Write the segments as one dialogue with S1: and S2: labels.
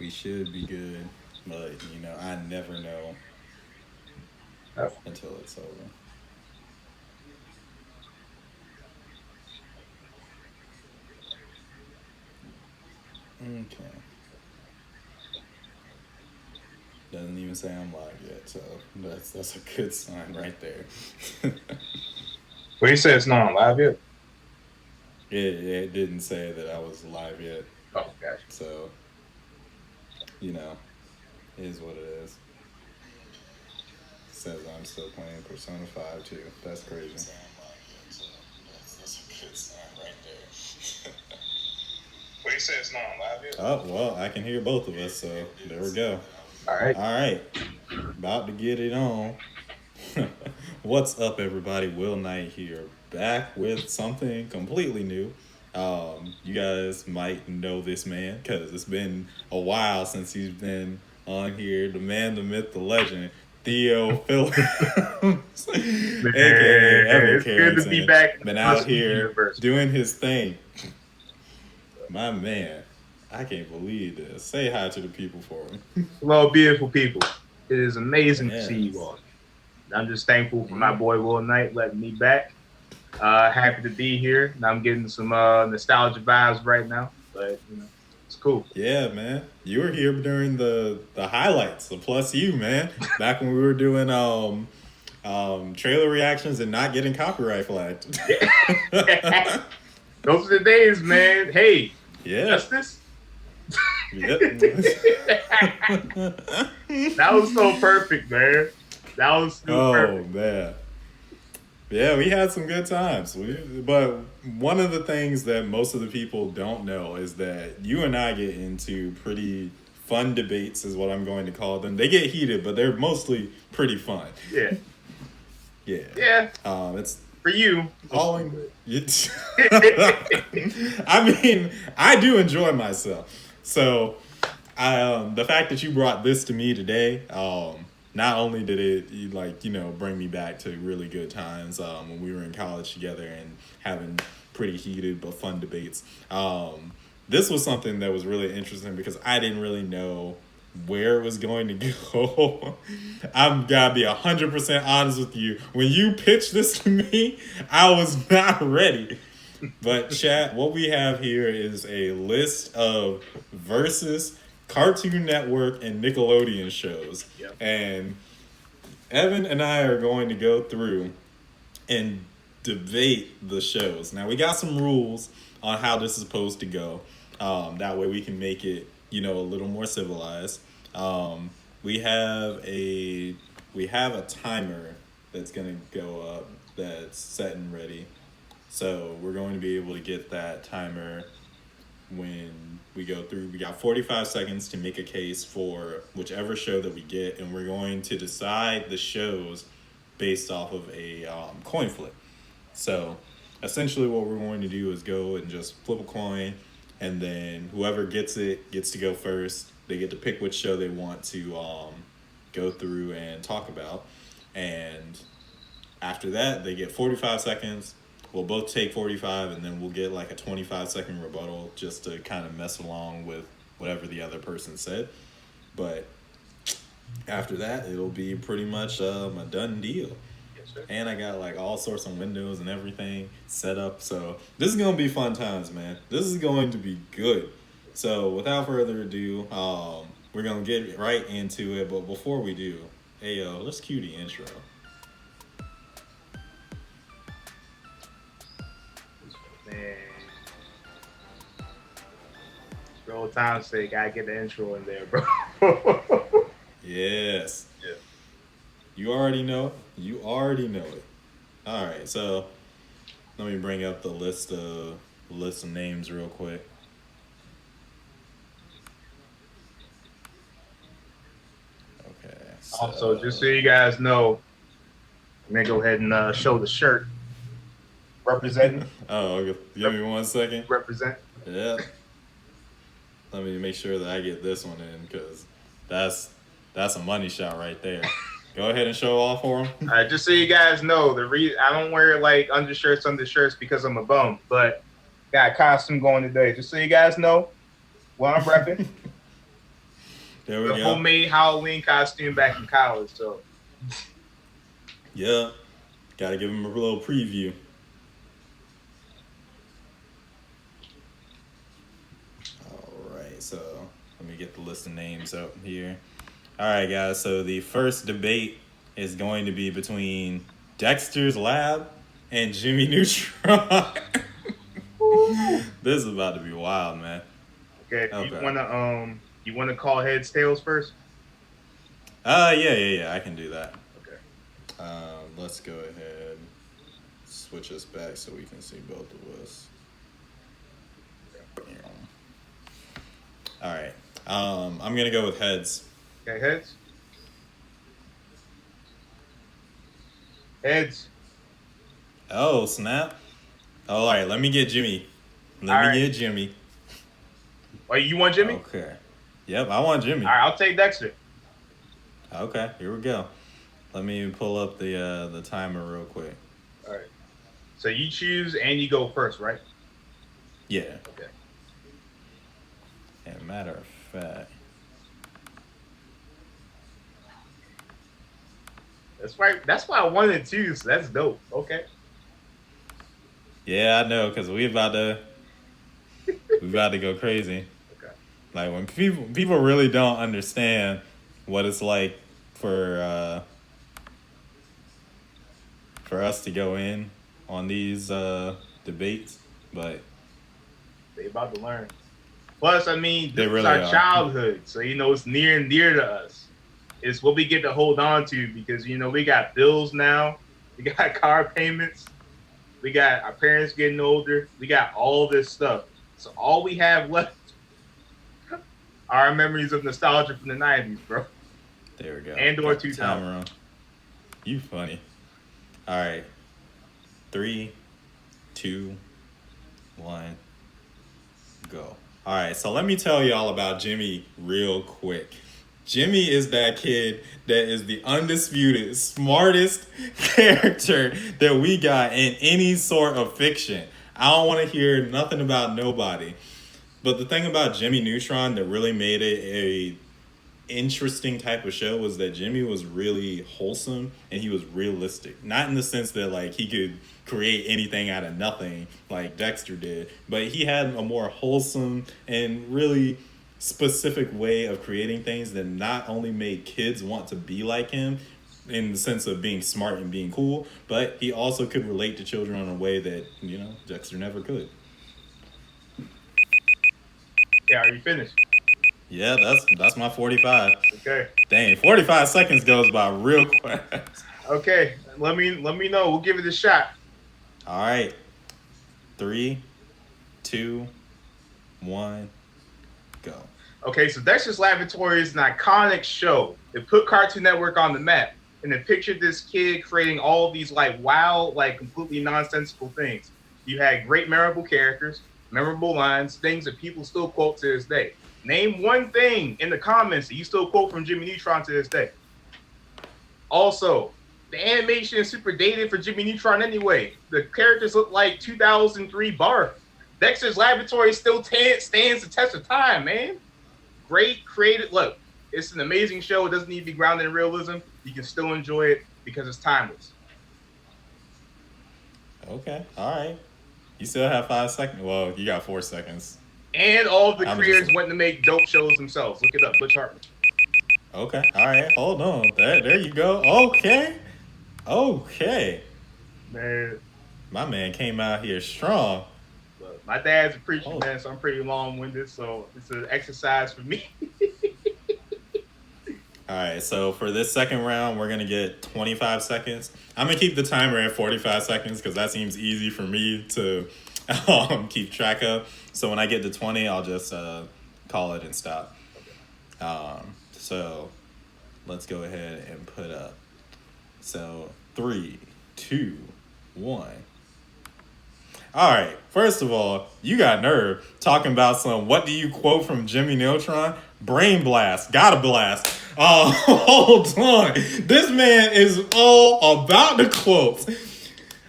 S1: we should be good, but I never know
S2: Uh,
S1: until it's over. Okay, doesn't even say I'm live yet, so that's a good sign right there.
S2: But he said it's not on live yet.
S1: It didn't say that I was live yet,
S2: Oh, gotcha.
S1: so you know, it is what it is. Says I'm still playing Persona 5 too. That's crazy. That's a good sign right there.
S2: But he said it's not on live yet.
S1: Oh, well, I can hear both of us, so there we go.
S2: All right.
S1: All right, about to get it on. What's up, everybody? Will Knight here, back with something completely new. You guys might know this man because it's been a while since he's been on here. The man, the myth, the legend, Theo Phillips,
S2: Man,
S1: aka Evan
S2: it's good to be
S1: Carrington,
S2: back in the
S1: been out
S2: Buzzfeed
S1: here
S2: universe.
S1: doing his thing. My man, I can't believe this. Say hi to the people for him.
S2: Hello, beautiful people. It is amazing to see you
S1: Yes.
S2: all. I'm just thankful for my
S1: Yeah.
S2: boy Will Knight letting me back. Happy to be here. And I'm getting some nostalgia vibes right now, but it's cool.
S1: Yeah, man. You were here during the highlights, the plus you, man. Back when we were doing trailer reactions and not getting copyright flagged.
S2: Those are the days, man. Hey,
S1: Yeah.
S2: justice.
S1: Yep.
S2: That was so perfect, man. That was so
S1: Oh
S2: perfect.
S1: man. Yeah, we had some good times. But one of the things that most of the people don't know is that you and I get into pretty fun debates, is what I'm going to call them. They get heated, but they're mostly pretty fun.
S2: Yeah,
S1: Yeah.
S2: yeah.
S1: It's
S2: For you,
S1: all in. I mean, I do enjoy myself. So, the fact that you brought this to me today, not only did it bring me back to really good times when we were in college together and having pretty heated but fun debates. This was something that was really interesting because I didn't really know where it was going to go. I'm gotta be 100% honest with you. When you pitched this to me, I was not ready. But chat, what we have here is a list of versus Cartoon Network and Nickelodeon shows.
S2: yep.
S1: And Evan and I are going to go through and debate the shows. Now we got some rules on how this is supposed to go. That way we can make it, a little more civilized. We have a timer that's gonna go up that's set and ready. So we're going to be able to get that timer when we go through. We got 45 seconds to make a case for whichever show that we get, and we're going to decide the shows based off of a coin flip. So essentially, what we're going to do is go and just flip a coin, and then whoever gets it gets to go first. They get to pick which show they want to go through and talk about, and after that, they get 45 seconds. We'll both take 45, and then we'll get like a 25-second rebuttal just to kind of mess along with whatever the other person said. But after that, it'll be pretty much a done deal.
S2: Yes, sir.
S1: And I got like all sorts of windows and everything set up. So this is going to be fun times, man. This is going to be good. So without further ado, we're going to get right into it. But before we do, hey, let's cue the intro.
S2: Man, for old time's sake, I get the intro in there, bro.
S1: Yes.
S2: Yeah.
S1: You already know. You already know it. All right, so let me bring up the list of names real quick. Okay,
S2: Also, just so
S1: so
S2: you guys know, I'm gonna go ahead and show the shirt representing.
S1: oh, okay. Give me 1 second.
S2: Represent.
S1: Yeah, let me make sure that I get this one in because that's that's a money shot right there. Go ahead and show off for him.
S2: Just so you guys know, I don't wear like undershirts because I'm a bum, but got a costume going today. Just so you guys know what I'm repping.
S1: There we
S2: The
S1: go.
S2: homemade Halloween costume back in college. So
S1: Yeah. Gotta give him a little preview. Alright, so let me get the list of names up here. Alright, guys, so the first debate is going to be between Dexter's Lab and Jimmy Neutron. This is about to be wild, man.
S2: okay,
S1: Okay.
S2: you wanna call heads tails first?
S1: Yeah. I can do that.
S2: Okay.
S1: Let's go ahead. Switch us back so we can see both of us. All right. I'm gonna go with heads.
S2: Okay, heads. Heads.
S1: Oh snap! Oh, all right. Let me get Jimmy.
S2: All
S1: Let me
S2: right.
S1: get Jimmy.
S2: Oh, you want Jimmy?
S1: Okay. Yep, I want Jimmy.
S2: All right, I'll take Dexter.
S1: Okay, here we go. Let me pull up the timer real quick.
S2: All right. So you choose and you go first, right?
S1: Yeah.
S2: Okay.
S1: And matter of fact,
S2: That's why I wanted to. So that's dope. Okay.
S1: yeah, I know, cause we about to go crazy.
S2: Okay.
S1: Like when people really don't understand what it's like for us to go in on these debates, but
S2: They about to learn. Plus, I mean,
S1: they
S2: this is
S1: really
S2: our
S1: are.
S2: childhood, so it's near and dear to us. It's what we get to hold on to because we got bills now, we got car payments, we got our parents getting older, we got all this stuff. So all we have left are our memories of nostalgia from the '90s, bro,
S1: There we go.
S2: and or
S1: Got the
S2: 2000.
S1: timer on. You funny. All right. 3, 2, 1, go. All right, so let me tell y'all about Jimmy real quick. Jimmy is that kid that is the undisputed smartest character that we got in any sort of fiction. I don't want to hear nothing about nobody. But the thing about Jimmy Neutron that really made it a interesting type of show was that Jimmy was really wholesome and he was realistic. Not in the sense that like he could create anything out of nothing like Dexter did, but he had a more wholesome and really specific way of creating things that not only made kids want to be like him in the sense of being smart and being cool, but he also could relate to children in a way that, Dexter never could.
S2: Yeah, are you finished?
S1: Yeah, that's my 45.
S2: Okay.
S1: Dang, 45 seconds goes by real quick.
S2: Okay. Let me know. We'll give it a shot.
S1: All right. 3, 2, 1, go.
S2: Okay, so Dexter's Laboratory is an iconic show. It put Cartoon Network on the map, and it pictured this kid creating all of these like wild, like completely nonsensical things. You had great memorable characters, memorable lines, things that people still quote to this day. Name one thing in the comments that you still quote from Jimmy Neutron to this day. Also, the animation is super dated for Jimmy Neutron anyway. The characters look like 2003 Barf. Dexter's Laboratory still stands the test of time, man. Great creative. Look, it's an amazing show. It doesn't need to be grounded in realism. You can still enjoy it because it's timeless.
S1: Okay. All right. You still have 5 seconds. Well, you got 4 seconds.
S2: And all of the
S1: I'm
S2: creators
S1: just
S2: went to make dope shows themselves. Look it up, Butch Hartman.
S1: okay. All right. Hold on. There you go. Okay.
S2: Man,
S1: My man came out here strong.
S2: look, my dad's a preacher,
S1: Oh.
S2: man, so I'm pretty long-winded. So it's an exercise for me.
S1: All right. So for this second round, we're gonna get 25 seconds. I'm gonna keep the timer at 45 seconds because that seems easy for me to keep track of. So when I get to 20, I'll just call it and stop. So let's go ahead and put up. So 3, 2, 1. All right. First of all, you got nerve talking about some. What do you quote from Jimmy Neutron? Brain blast. Gotta blast. Hold on. This man is all about the quotes.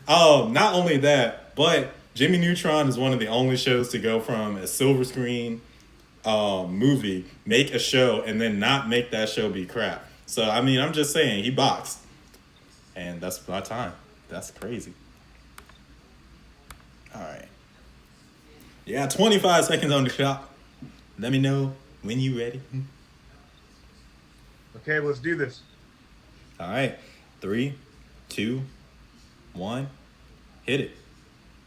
S1: Not only that, but Jimmy Neutron is one of the only shows to go from a silver screen movie, make a show, and then not make that show be crap. So I mean, I'm just saying he boxed, and that's my time. That's crazy. All right. Yeah, 25 seconds on the clock. Let me know when you ready.
S2: Okay, let's do this.
S1: All right. 3, 2, 1. Hit it.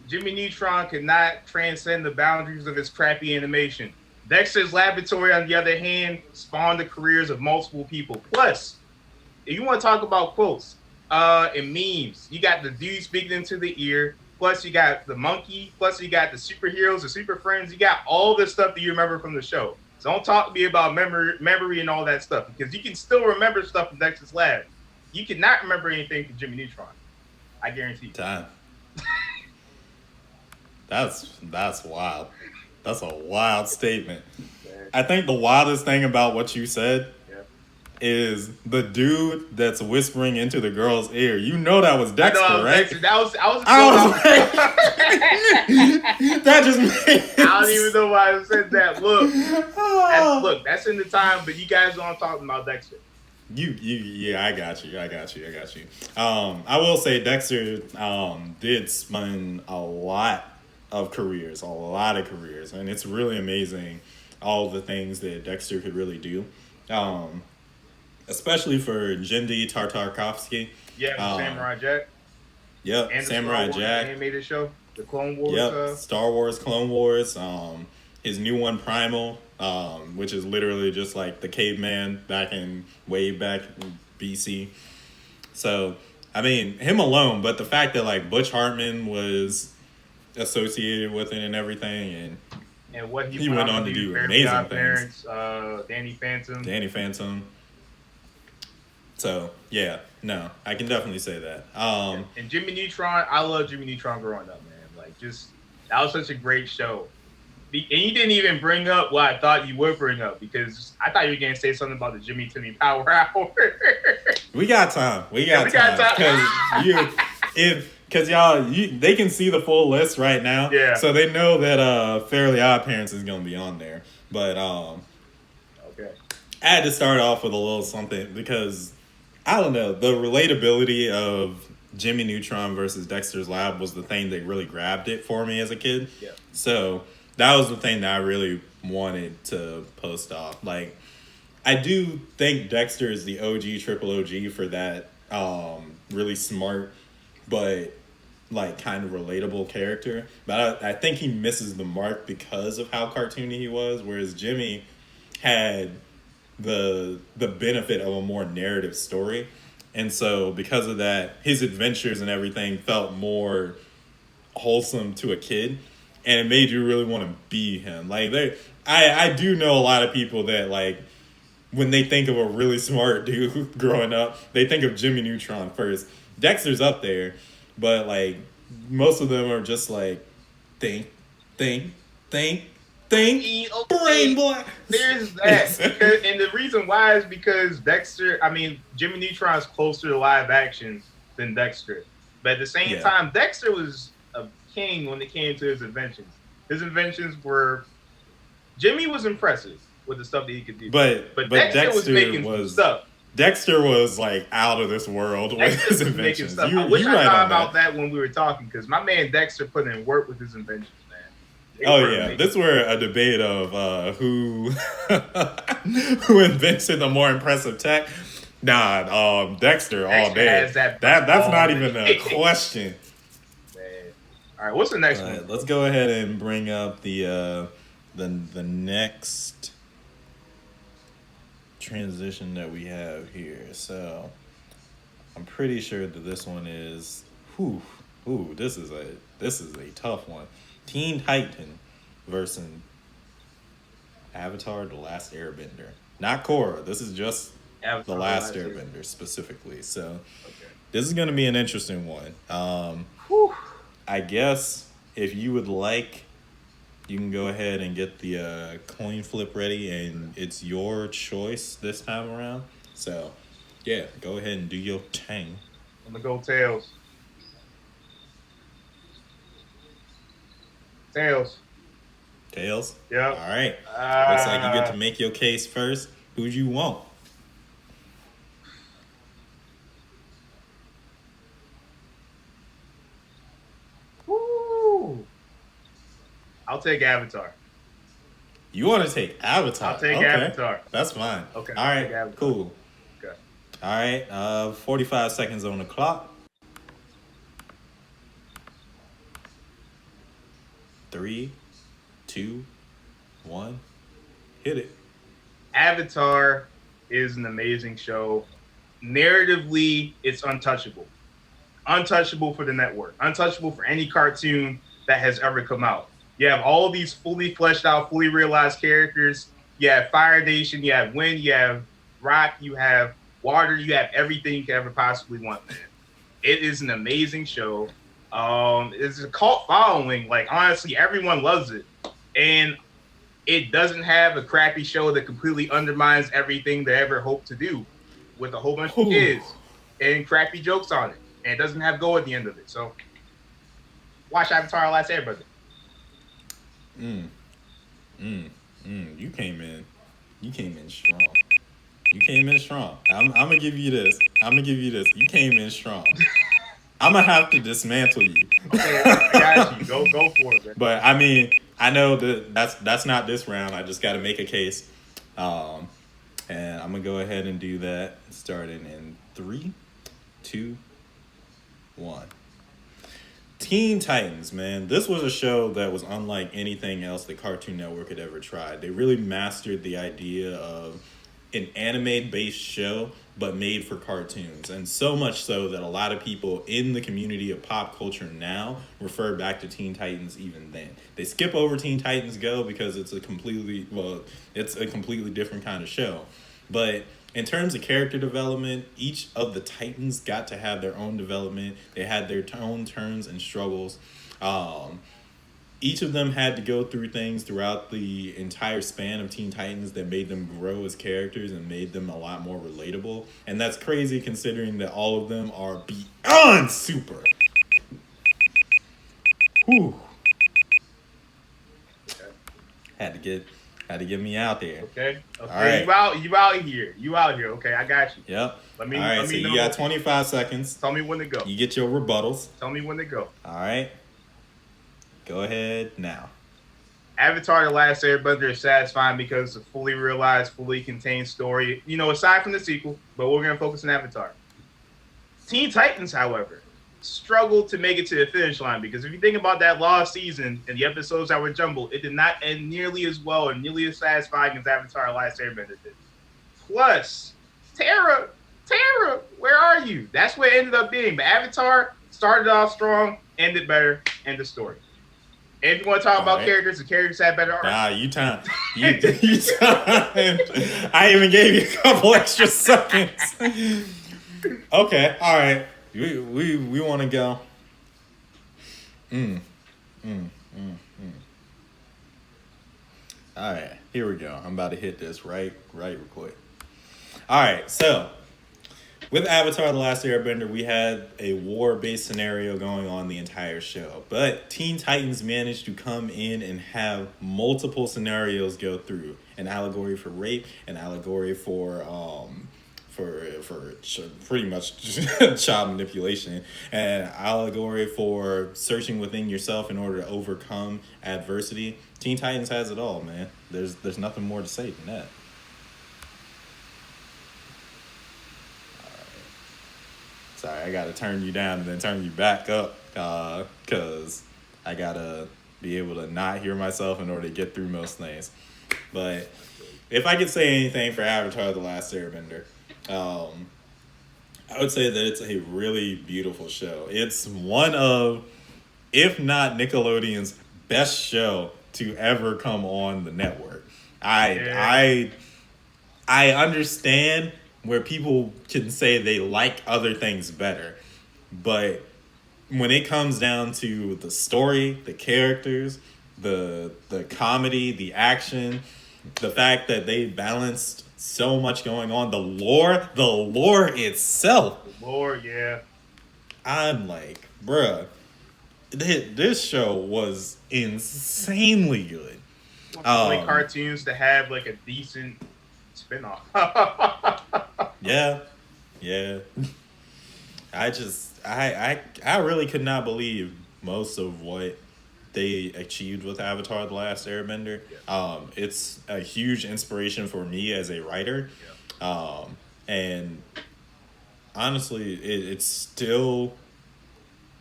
S2: Jimmy Neutron could not transcend the boundaries of his crappy animation. Dexter's Laboratory, on the other hand, spawned the careers of multiple people. Plus, if you want to talk about quotes and memes, you got the dude speaking into the ear. Plus, you got the monkey. Plus, you got the superheroes, the super friends. You got all this stuff that you remember from the show. So don't talk to me about memory and all that stuff, because you can still remember stuff from Dexter's Lab. You cannot remember anything from Jimmy Neutron. I guarantee you.
S1: Time. That's wild. That's a wild statement. I think the wildest thing about what you said is the dude that's whispering into the girl's ear. You know that was Dexter, right?
S2: Dexter. I was
S1: like, that just made
S2: I don't even know why I said that. Look, that's in the time, but you guys know I'm talking about Dexter.
S1: Yeah, I got you. I will say Dexter did spun a lot of careers, and it's really amazing all the things that Dexter could really do. Especially for Jindy Tartakovsky.
S2: Yeah, Samurai Jack.
S1: Yep,
S2: and
S1: Samurai
S2: the
S1: Jack
S2: animated show, the Clone Wars.
S1: Yep, Star Wars, Clone Wars. His new one, Primal, which is literally just like the caveman way back in BC. So, I mean, him alone, but the fact that like Butch Hartman was associated with it and everything,
S2: and what
S1: he went on to do amazing things.
S2: Danny
S1: Phantom. So, yeah, no, I can definitely say that.
S2: And Jimmy Neutron, I love Jimmy Neutron growing up, man. Like, that was such a great show. And you didn't even bring up what I thought you would bring up, because I thought you were going to say something about the Jimmy Timmy Power Hour.
S1: We got time. Because y'all, they can see the full list right now.
S2: Yeah.
S1: So they know that Fairly Odd Parents is going to be on there. But
S2: okay.
S1: I had to start off with a little something because, I don't know, the relatability of Jimmy Neutron versus Dexter's Lab was the thing that really grabbed it for me as a kid.
S2: Yeah.
S1: So that was the thing that I really wanted to post off. Like, I do think Dexter is the triple OG for that really smart but like kind of relatable character. But I think he misses the mark because of how cartoony he was, whereas Jimmy had the benefit of a more narrative story. And so because of that, his adventures and everything felt more wholesome to a kid, and it made you really want to be him. Like, I do know a lot of people that, like, when they think of a really smart dude growing up, they think of Jimmy Neutron first. Dexter's up there, but like most of them are just like think, brain black.
S2: There's that. And the reason why is because Jimmy Neutron's closer to live action than Dexter. But at the same time, Dexter was a king when it came to his inventions. His inventions were... Jimmy was impressive with the stuff that he could do. But Dexter was making some stuff.
S1: Dexter was like out of this world with his inventions.
S2: I wish I thought about that when we were talking, because my man Dexter put in work with his inventions, man.
S1: This were a debate of who invented the more impressive tech. Dexter all day. That's not even a question.
S2: Man. All right, what's the next one?
S1: Let's go ahead and bring up the next transition that we have here. So I'm pretty sure that this one is this is a tough one. Teen Titan versus Avatar: The Last Airbender. Not Korra. This is just Avatar, The Last Airbender specifically. So this is going to be an interesting one. I guess if you would like, you can go ahead and get the coin flip ready, and it's your choice this time around. So, yeah, go ahead and do your thing.
S2: I'm going to go Tails.
S1: Tails.
S2: Yep.
S1: All right. Looks like you get to make your case first. Who'd you want?
S2: Woo. I'll take Avatar.
S1: You want to take
S2: I'll
S1: Avatar?
S2: take
S1: Okay,
S2: Avatar.
S1: that's fine.
S2: Okay,
S1: All
S2: I'll
S1: right,
S2: take Avatar.
S1: cool.
S2: Okay.
S1: All right, 45 seconds on the clock. Three, two, one, hit it.
S2: Avatar is an amazing show. Narratively, it's untouchable. Untouchable for the network. Untouchable for any cartoon that has ever come out. You have all these fully fleshed out, fully realized characters. You have Fire Nation, you have Wind, you have Rock, you have Water, you have everything you can ever possibly want, man. It is an amazing show. It's a cult following. Like honestly, everyone loves it. And it doesn't have a crappy show that completely undermines everything they ever hoped to do with a whole bunch of
S1: Whew.
S2: kids and crappy jokes on it. And it doesn't have go at the end of it. So watch Avatar Last Airbender.
S1: Mm, you came in. You came in strong. You came in strong. I'm gonna give you this. I'm gonna give you this. You came in strong. I'm gonna have to dismantle you.
S2: Okay, I got you. Go for it, man.
S1: But I mean, I know that that's not this round. I just got to make a case, and I'm gonna go ahead and do that. Starting in 3, 2, 1. Teen Titans, man. This was a show that was unlike anything else that Cartoon Network had ever tried. They really mastered the idea of an anime-based show, but made for cartoons. And so much so that a lot of people in the community of pop culture now refer back to Teen Titans even then. They skip over Teen Titans Go because it's a completely different kind of show. But in terms of character development, each of the Titans got to have their own development. They had their own turns and struggles. Each of them had to go through things throughout the entire span of Teen Titans that made them grow as characters and made them a lot more relatable. And that's crazy considering that all of them are beyond super. Whew.
S2: Okay.
S1: Had to get me out there.
S2: Okay.
S1: All right.
S2: You out here. You out here. Okay, I got you.
S1: Yep.
S2: All right,
S1: All right, so you got 25 seconds.
S2: Tell me when to go.
S1: You get your rebuttals.
S2: Tell me when to go.
S1: All right. Go ahead now.
S2: Avatar: The Last Airbender is satisfying because it's a fully realized, fully contained story. You know, aside from the sequel, but we're going to focus on Avatar. Teen Titans, however, struggled to make it to the finish line because if you think about that lost season and the episodes that were jumbled, it did not end nearly as well and nearly as satisfying as Avatar: The Last Airbender did. Plus, Terra, where are you? That's what it ended up being. But Avatar started off strong, ended better, end the story. And if you want to talk about characters, the characters had better art.
S1: Nah, you time. You time. I even gave you a couple extra seconds. Okay, all right. We want to go. All right, here we go. I'm about to hit this right quick. All right, so with Avatar: The Last Airbender, we had a war-based scenario going on the entire show. But Teen Titans managed to come in and have multiple scenarios go through. An allegory for rape, an allegory for pretty much child manipulation, and an allegory for searching within yourself in order to overcome adversity. Teen Titans has it all, man. There's nothing more to say than that. Sorry, I gotta turn you down and then turn you back up, cause I gotta be able to not hear myself in order to get through most things. But if I could say anything for Avatar: The Last Airbender, I would say that it's a really beautiful show. It's one of, if not Nickelodeon's best show to ever come on the network. I understand where people can say they like other things better. But when it comes down to the story, the characters, the comedy, the action, the fact that they balanced so much going on, the lore itself.
S2: The lore, yeah.
S1: I'm like, bruh, this show was insanely good.
S2: One of the only
S1: Um,
S2: cartoons to have like a decent spinoff.
S1: yeah, yeah. I really could not believe most of what they achieved with Avatar: The Last Airbender.
S2: Yeah,
S1: It's a huge inspiration for me as a writer,
S2: yeah.
S1: and honestly, it's still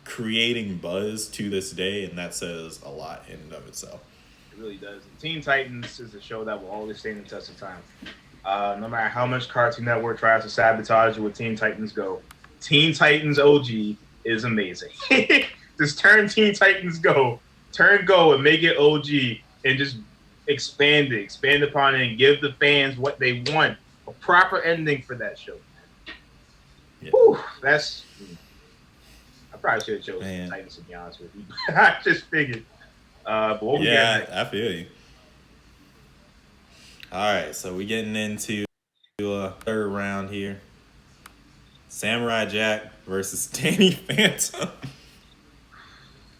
S1: creating buzz to this day, and that says a lot in and of itself.
S2: It really does. And Teen Titans is a show that will always stand the test of time. No matter how much Cartoon Network tries to sabotage it with Teen Titans Go, Teen Titans OG is amazing. Just turn Teen Titans Go, turn Go and make it OG and just expand upon it and give the fans what they want. A proper ending for that show.
S1: Yeah,
S2: Whew, that's I probably should have chosen
S1: man.
S2: Titans to be honest with you. I just figured. But what we got
S1: Yeah,
S2: next?
S1: I feel you. All right, so we getting into a third round here. Samurai Jack versus Danny Phantom.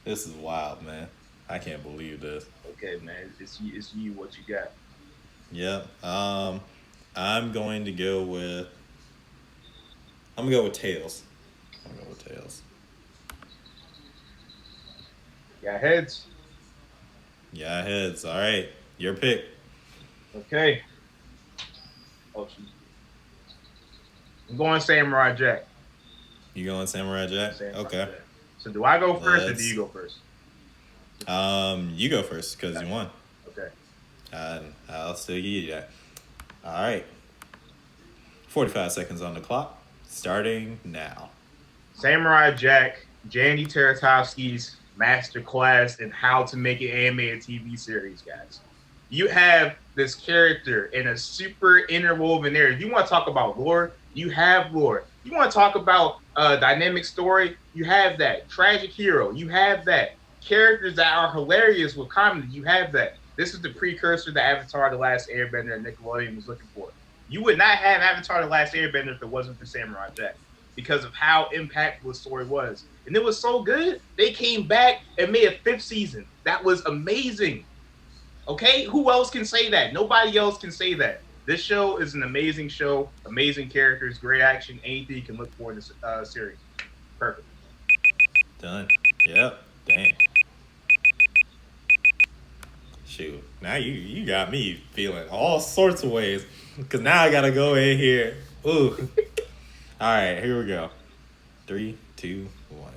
S1: This is wild, man. I can't believe this.
S2: Okay, man, it's you. What you got?
S1: Yep. I'm going to go with. I'm gonna go with Tails. I'm gonna go with Tails.
S2: Got heads.
S1: Yeah, heads. All right, your pick.
S2: Okay. Oh, shoot. I'm going Samurai Jack.
S1: You going Samurai Jack?
S2: Samurai
S1: Okay.
S2: Jack. So do I go first or do
S1: Let's.
S2: you go first?
S1: You go first because you
S2: Gotcha.
S1: won.
S2: Okay.
S1: I'll still give you that. All right. 45 seconds on the clock. Starting now.
S2: Samurai Jack, Jandy Teratovsky's masterclass in how to make an animated TV series, guys. You have this character in a super interwoven area. If you want to talk about lore, you have lore. You want to talk about dynamic story, you have that. Tragic hero, you have that. Characters that are hilarious with comedy, you have that. This is the precursor to Avatar: The Last Airbender and Nickelodeon was looking for. You would not have Avatar: The Last Airbender if it wasn't for Samurai Jack because of how impactful the story was. And it was so good, they came back and made a fifth season. That was amazing. Okay, who else can say that? Nobody else can say that. This show is an amazing show, amazing characters, great action, anything you can look for in this series. Perfect.
S1: Done. Yep. Dang. Shoot. Now you got me feeling all sorts of ways. Because now I got to go in here. Ooh. All right, here we go. 3, 2, 1.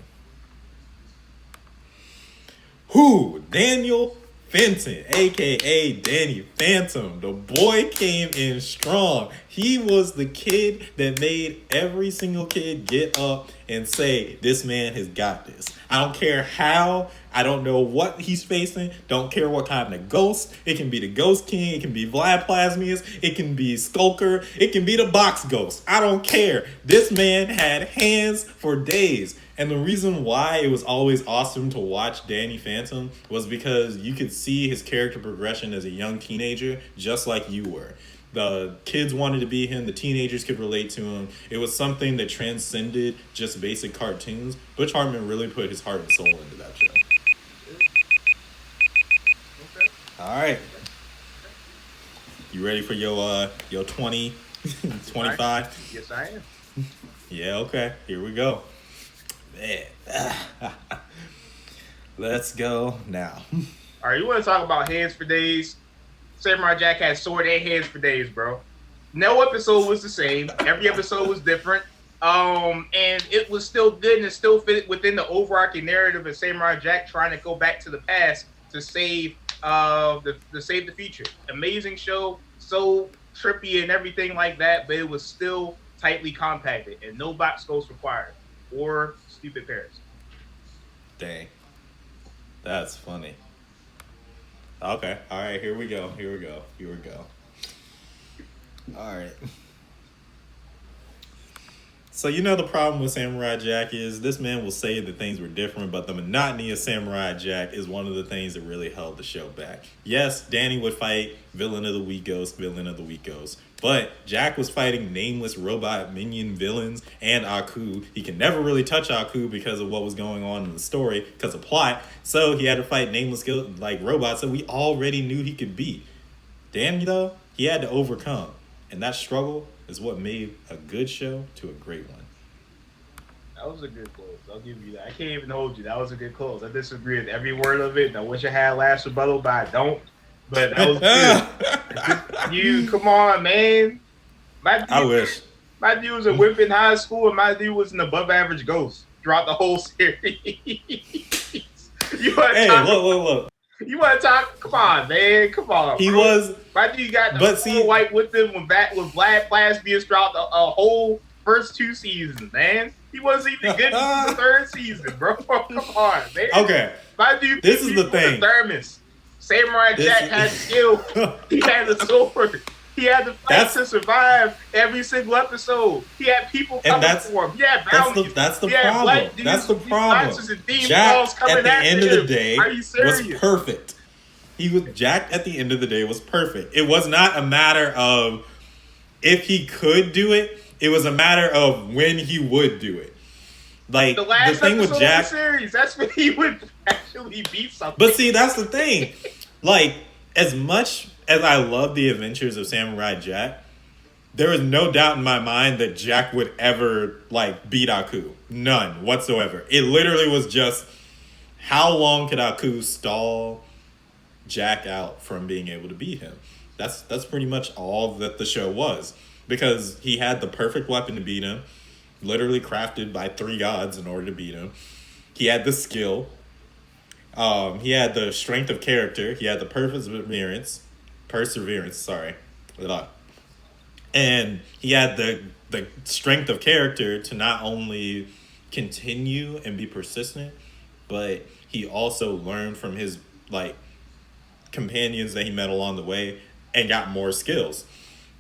S1: Who? Daniel Fenton, aka Danny Phantom. The boy came in strong. He was the kid that made every single kid get up and say, "This man has got this." I don't care how. I don't know what he's facing. Don't care what kind of ghost. It can be the Ghost King. It can be Vlad Plasmius. It can be Skulker. It can be the Box Ghost. I don't care. This man had hands for days. And the reason why it was always awesome to watch Danny Phantom was because you could see his character progression as a young teenager, just like you were. The kids wanted to be him. The teenagers could relate to him. It was something that transcended just basic cartoons. Butch Hartman really put his heart and soul into that show.
S2: Okay.
S1: All right. You ready for your 20, 25?
S2: Yes, I am.
S1: Yeah, okay. Here we go. Man. Let's go now.
S2: All right, you want to talk about hands for days? Samurai Jack had sword and hands for days, bro. No episode was the same. Every episode was different. And it was still good and it still fit within the overarching narrative of Samurai Jack trying to go back to the past to save save the future. Amazing show, so trippy and everything like that, but it was still tightly compacted and no box ghosts required or stupid parents.
S1: Dang. That's funny. Okay. All right. Here we go. Here we go. Here we go. All right. So you know the problem with Samurai Jack is this man will say that things were different, but the monotony of Samurai Jack is one of the things that really held the show back. Yes, Danny would fight villain of the week ghost, villain of the week ghost, but Jack was fighting nameless robot minion villains and Aku. He can never really touch Aku because of what was going on in the story, because of plot. So he had to fight nameless like robots that we already knew he could beat. Danny though, he had to overcome, and that struggle is what made a good show to a great one.
S2: That was a good close. I'll give you that. I can't even hold you. That was a good close. I disagree with every word of it. And I wish I had last rebuttal, but I don't. But that was good. You, come on, man.
S1: I wish.
S2: My dude was a whip in high school, and my dude was an above average ghost throughout the whole series.
S1: Look.
S2: You want to talk? Come on, man. Come on.
S1: He
S2: bro.
S1: was.
S2: My dude got the white with him with Vlad Plasmius throughout the whole first 2 seasons, man. He wasn't even good in the 3rd season, bro. Come on, man.
S1: Okay.
S2: My dude,
S1: this is the thing.
S2: Thermos. Samurai Jack had skill. He had the sword. He had to fight to survive every single episode. He had people coming for him. He had bounties.
S1: That's the problem. That's the problem. Jack, at the end of the day, was perfect. Jack, at the end of the day, was perfect. It was not a matter of if he could do it. It was a matter of when he would do it. Like,
S2: the last
S1: thing with Jack,
S2: of the series, that's when he would actually beat something.
S1: But see, that's the thing. Like, as much as I love the adventures of Samurai Jack, there is no doubt in my mind that Jack would ever, like, beat Aku. None whatsoever. It literally was just, how long could Aku stall Jack out from being able to beat him? That's pretty much all that the show was. Because he had the perfect weapon to beat him, literally crafted by 3 gods in order to beat him. He had the skill. He had the strength of character. He had the perseverance, sorry. And he had the strength of character to not only continue and be persistent, but he also learned from his, like, companions that he met along the way and got more skills.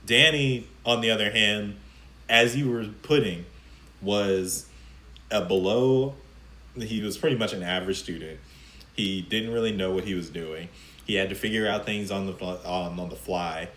S1: Danny, on the other hand, as you were putting, was he was pretty much an average student. He didn't really know what he was doing. He had to figure out things on the fly.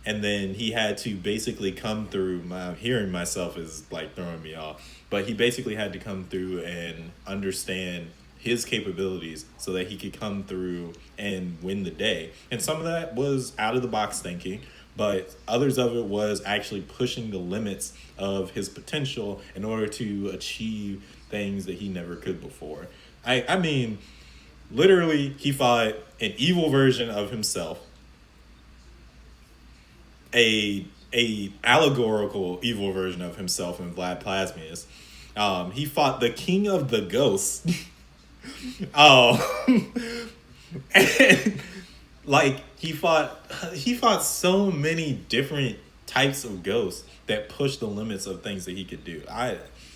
S1: And then he had to basically come through, hearing myself is like throwing me off, but he basically had to come through and understand his capabilities so that he could come through and win the day. And some of that was out of the box thinking, but others of it was actually pushing the limits of his potential in order to achieve things that he never could before. I mean, literally, he fought an evil version of himself, a allegorical evil version of himself in Vlad Plasmius. He fought the king of the ghosts. And like he fought so many different types of ghosts that pushed the limits of things that he could do.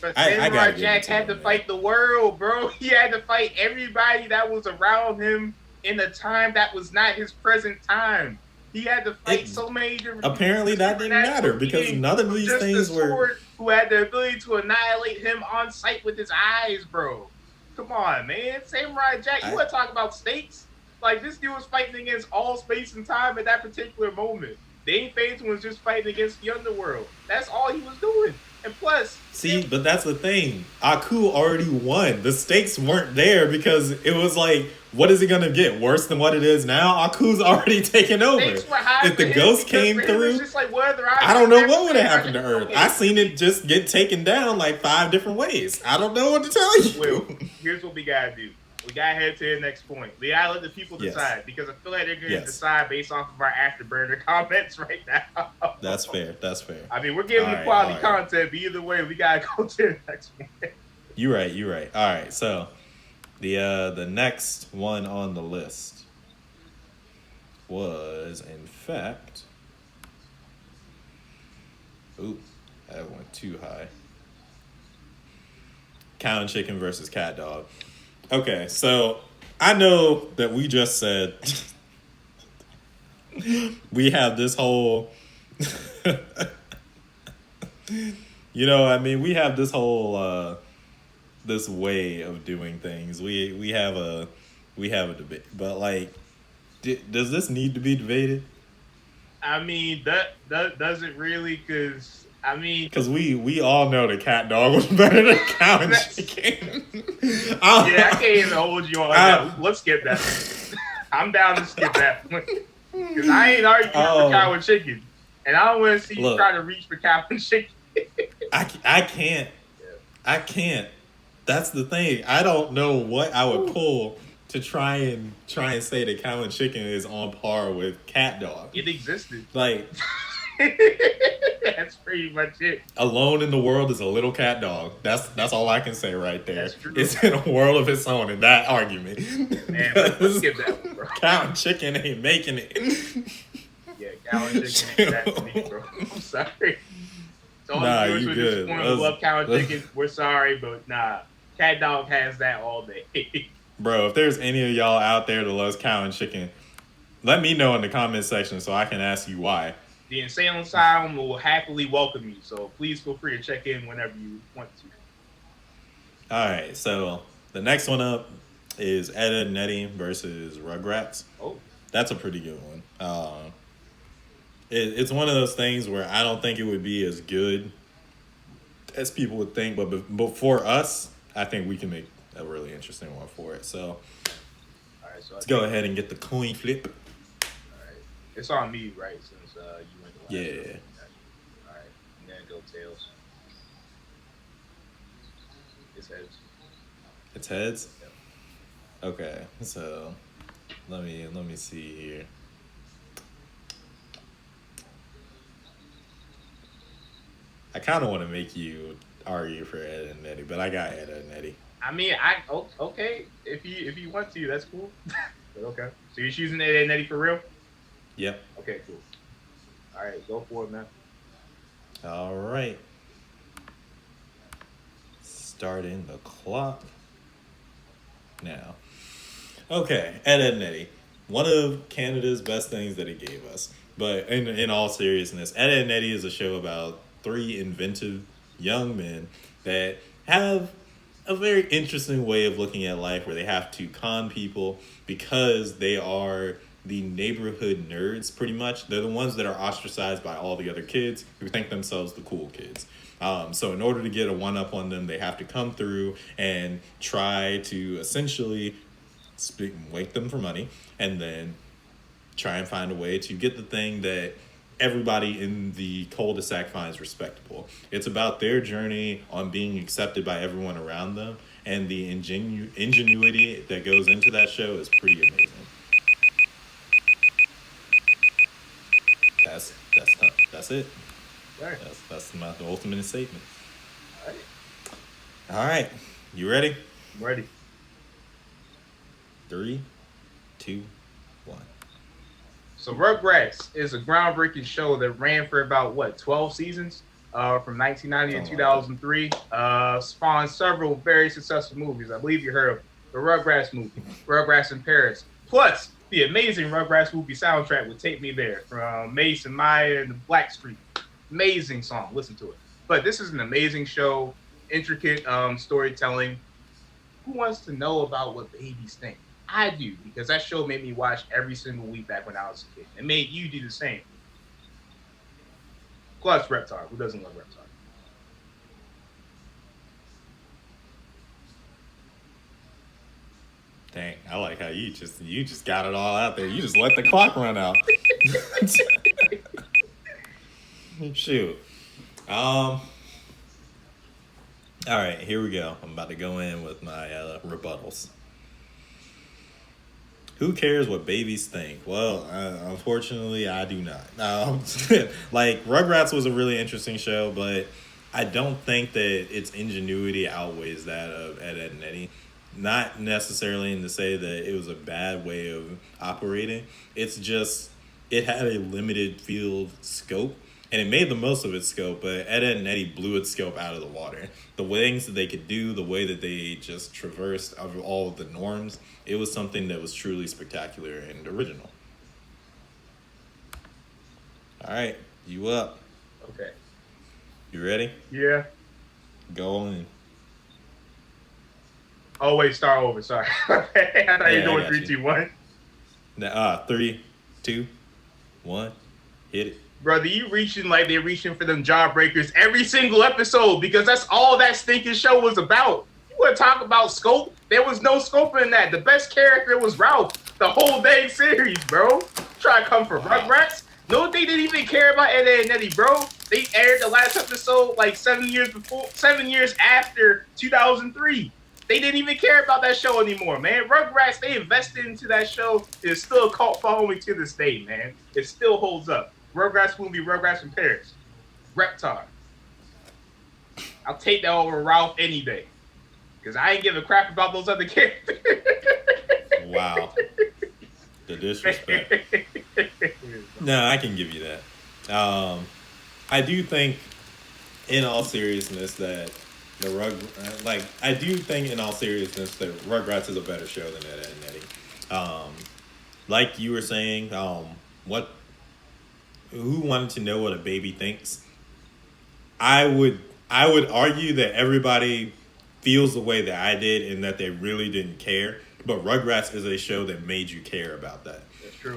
S2: But Samurai Jack had to fight the world, bro. He had to fight everybody that was around him in a time that was not his present time. He had to fight so many different.
S1: Apparently, that didn't matter because none of these things were.
S2: Who had the ability to annihilate him on sight with his eyes, bro? Come on, man. Samurai Jack, you want to talk about stakes? Like, this dude was fighting against all space and time at that particular moment. Dane Phaeton was just fighting against the underworld. That's all he was doing. And plus...
S1: See, but that's the thing. Aku already won. The stakes weren't there because it was like, what is he going to get? Worse than what it is now? Aku's already taken over. If the ghost came through,
S2: like,
S1: I don't know what would have happened to Earth. I seen it just get taken down like 5 different ways. I don't know what to tell you.
S2: Well, here's what we got to do. We got to head to the next point. We got to let the people decide because I feel like they're going to decide based off of our afterburner comments right now.
S1: That's fair. I
S2: mean, we're giving you quality content, but either way, we got to go to the next one.
S1: You're right. All right, so the next one on the list was, in fact... Ooh, that went too high. Cow and Chicken versus Cat Dog. Okay, so I know that we just said we have this whole I mean, we have this whole this way of doing things. We have a debate, but like, does this need to be debated?
S2: I mean, that doesn't really, because I mean,
S1: Because we all know the cat dog was better than cow and
S2: that's
S1: chicken.
S2: yeah. I can't
S1: I,
S2: even hold you on
S1: I,
S2: that. Let's skip that one. I'm down to skip that one because I ain't arguing for
S1: oh,
S2: cow and chicken, and I don't want to see you
S1: look,
S2: try to reach for cow and chicken.
S1: I can't.
S2: Yeah.
S1: I can't. That's the thing. I don't know what I would
S2: Whew.
S1: pull to try and say that cow and chicken is on par with cat dog.
S2: It existed.
S1: Like,
S2: That's pretty much it.
S1: alone in the world is a little cat dog. That's all I can say right there.
S2: That's true.
S1: It's in a world of its own in that argument.
S2: Man, let's skip that one, bro.
S1: Cow and chicken ain't making it.
S2: Yeah, cow and chicken ain't that to me, bro. I'm sorry. So all
S1: Nah,
S2: the viewers
S1: you
S2: who
S1: good.
S2: disappointed who love cow and chicken, we're sorry, but nah. Cat dog has that all day.
S1: Bro, if there's any of y'all out there that loves cow and chicken, let me know in the comment section so I can ask you why.
S2: The Insane Asylum will happily welcome you, so please feel free to check in whenever you want to.
S1: Alright, so the next one up is Ed, Edd n Eddy versus Rugrats.
S2: Oh,
S1: That's a pretty good one. It's one of those things where I don't think it would be as good as people would think, but for us, I think we can make a really interesting one for it. So
S2: all right. So
S1: let's go ahead and get the coin flip.
S2: All right, it's on me, right? Since you went the last.
S1: Yeah.
S2: Round. All right, I'm gonna go tails. It's heads.
S1: It's heads.
S2: Yep.
S1: Okay, so let me see here. I kind of want to make you argue for Ed, Edd n Eddy, but I got Ed, Edd n Eddy.
S2: I mean, okay. If you want to, that's cool. But okay. So you're choosing Ed, Edd n Eddy for real?
S1: Yep.
S2: Okay, cool. All right, go for it, man.
S1: All right. Starting the clock now. Okay, Ed, Edd n Eddy. One of Canada's best things that it gave us. But in all seriousness, Ed, Edd n Eddy is a show about three inventive young men that have a very interesting way of looking at life where they have to con people because they are the neighborhood nerds, pretty much. They're the ones that are ostracized by all the other kids who think themselves the cool kids. So in order to get a one-up on them, they have to come through and try to essentially wake them for money and then try and find a way to get the thing that everybody in the cul-de-sac finds respectable. It's about their journey on being accepted by everyone around them, and the ingenuity that goes into that show is pretty amazing. That's it.
S2: All right.
S1: That's my ultimate statement.
S2: All right.
S1: All right, you ready?
S2: I'm ready.
S1: 3, 2, 1.
S2: So Rugrats is a groundbreaking show that ran for about 12 seasons, from 1990 to 2003. Spawned several very successful movies. I believe you heard of the Rugrats movie, Rugrats in Paris, plus the amazing Rugrats movie soundtrack with "Take Me There" from Mace and Maya and the Black Street. Amazing song. Listen to it. But this is an amazing show, intricate storytelling. Who wants to know about what babies think? I do, because that show made me watch every single week back when I was a kid. It made you do the same. Plus Reptar. Who doesn't love Reptar?
S1: Dang, I like how you just got it all out there. You just let the clock run out. Shoot. All right, here we go. I'm about to go in with my rebuttals. Who cares what babies think? Well, unfortunately, I do not. Like, Rugrats was a really interesting show, but I don't think that its ingenuity outweighs that of Ed, Edd n Eddy. Not necessarily in to say that it was a bad way of operating. It's just, it had a limited field scope, and it made the most of its scope, but Ed, Edd n Eddy blew its scope out of the water. The things that they could do, the way that they just traversed over all of the norms, it was something that was truly spectacular and original. All right, you up.
S2: Okay.
S1: You ready?
S2: Yeah.
S1: Go on.
S2: Oh wait, start over. Sorry. I thought you were
S1: Yeah, I
S2: doing
S1: got
S2: three,
S1: you.
S2: two, one.
S1: Now, 3, 2, 1, hit it.
S2: Brother, you reaching like they're reaching for them jawbreakers every single episode because that's all that stinking show was about. You want to talk about scope? There was no scope in that. The best character was Ralph the whole dang series, bro. Try to come for
S1: Wow.
S2: Rugrats? No, they didn't even care about Ed and Eddie, bro. They aired the last episode like 7 years after 2003. They didn't even care about that show anymore, man. Rugrats, they invested into that show. It's still a cult following to this day, man. It still holds up. Rugrats will be Rugrats in Paris. Reptar. I'll take that over Ralph any day. Because I ain't give a crap about those other characters.
S1: Wow. The disrespect. No, I can give you that. I do think, in all seriousness, that I do think, in all seriousness, that Rugrats is a better show than Ed, Edd n Eddy. Like you were saying, what? Who wanted to know what a baby thinks? I would argue that everybody feels the way that I did, and that they really didn't care. But Rugrats is a show that made you care about that.
S2: That's true.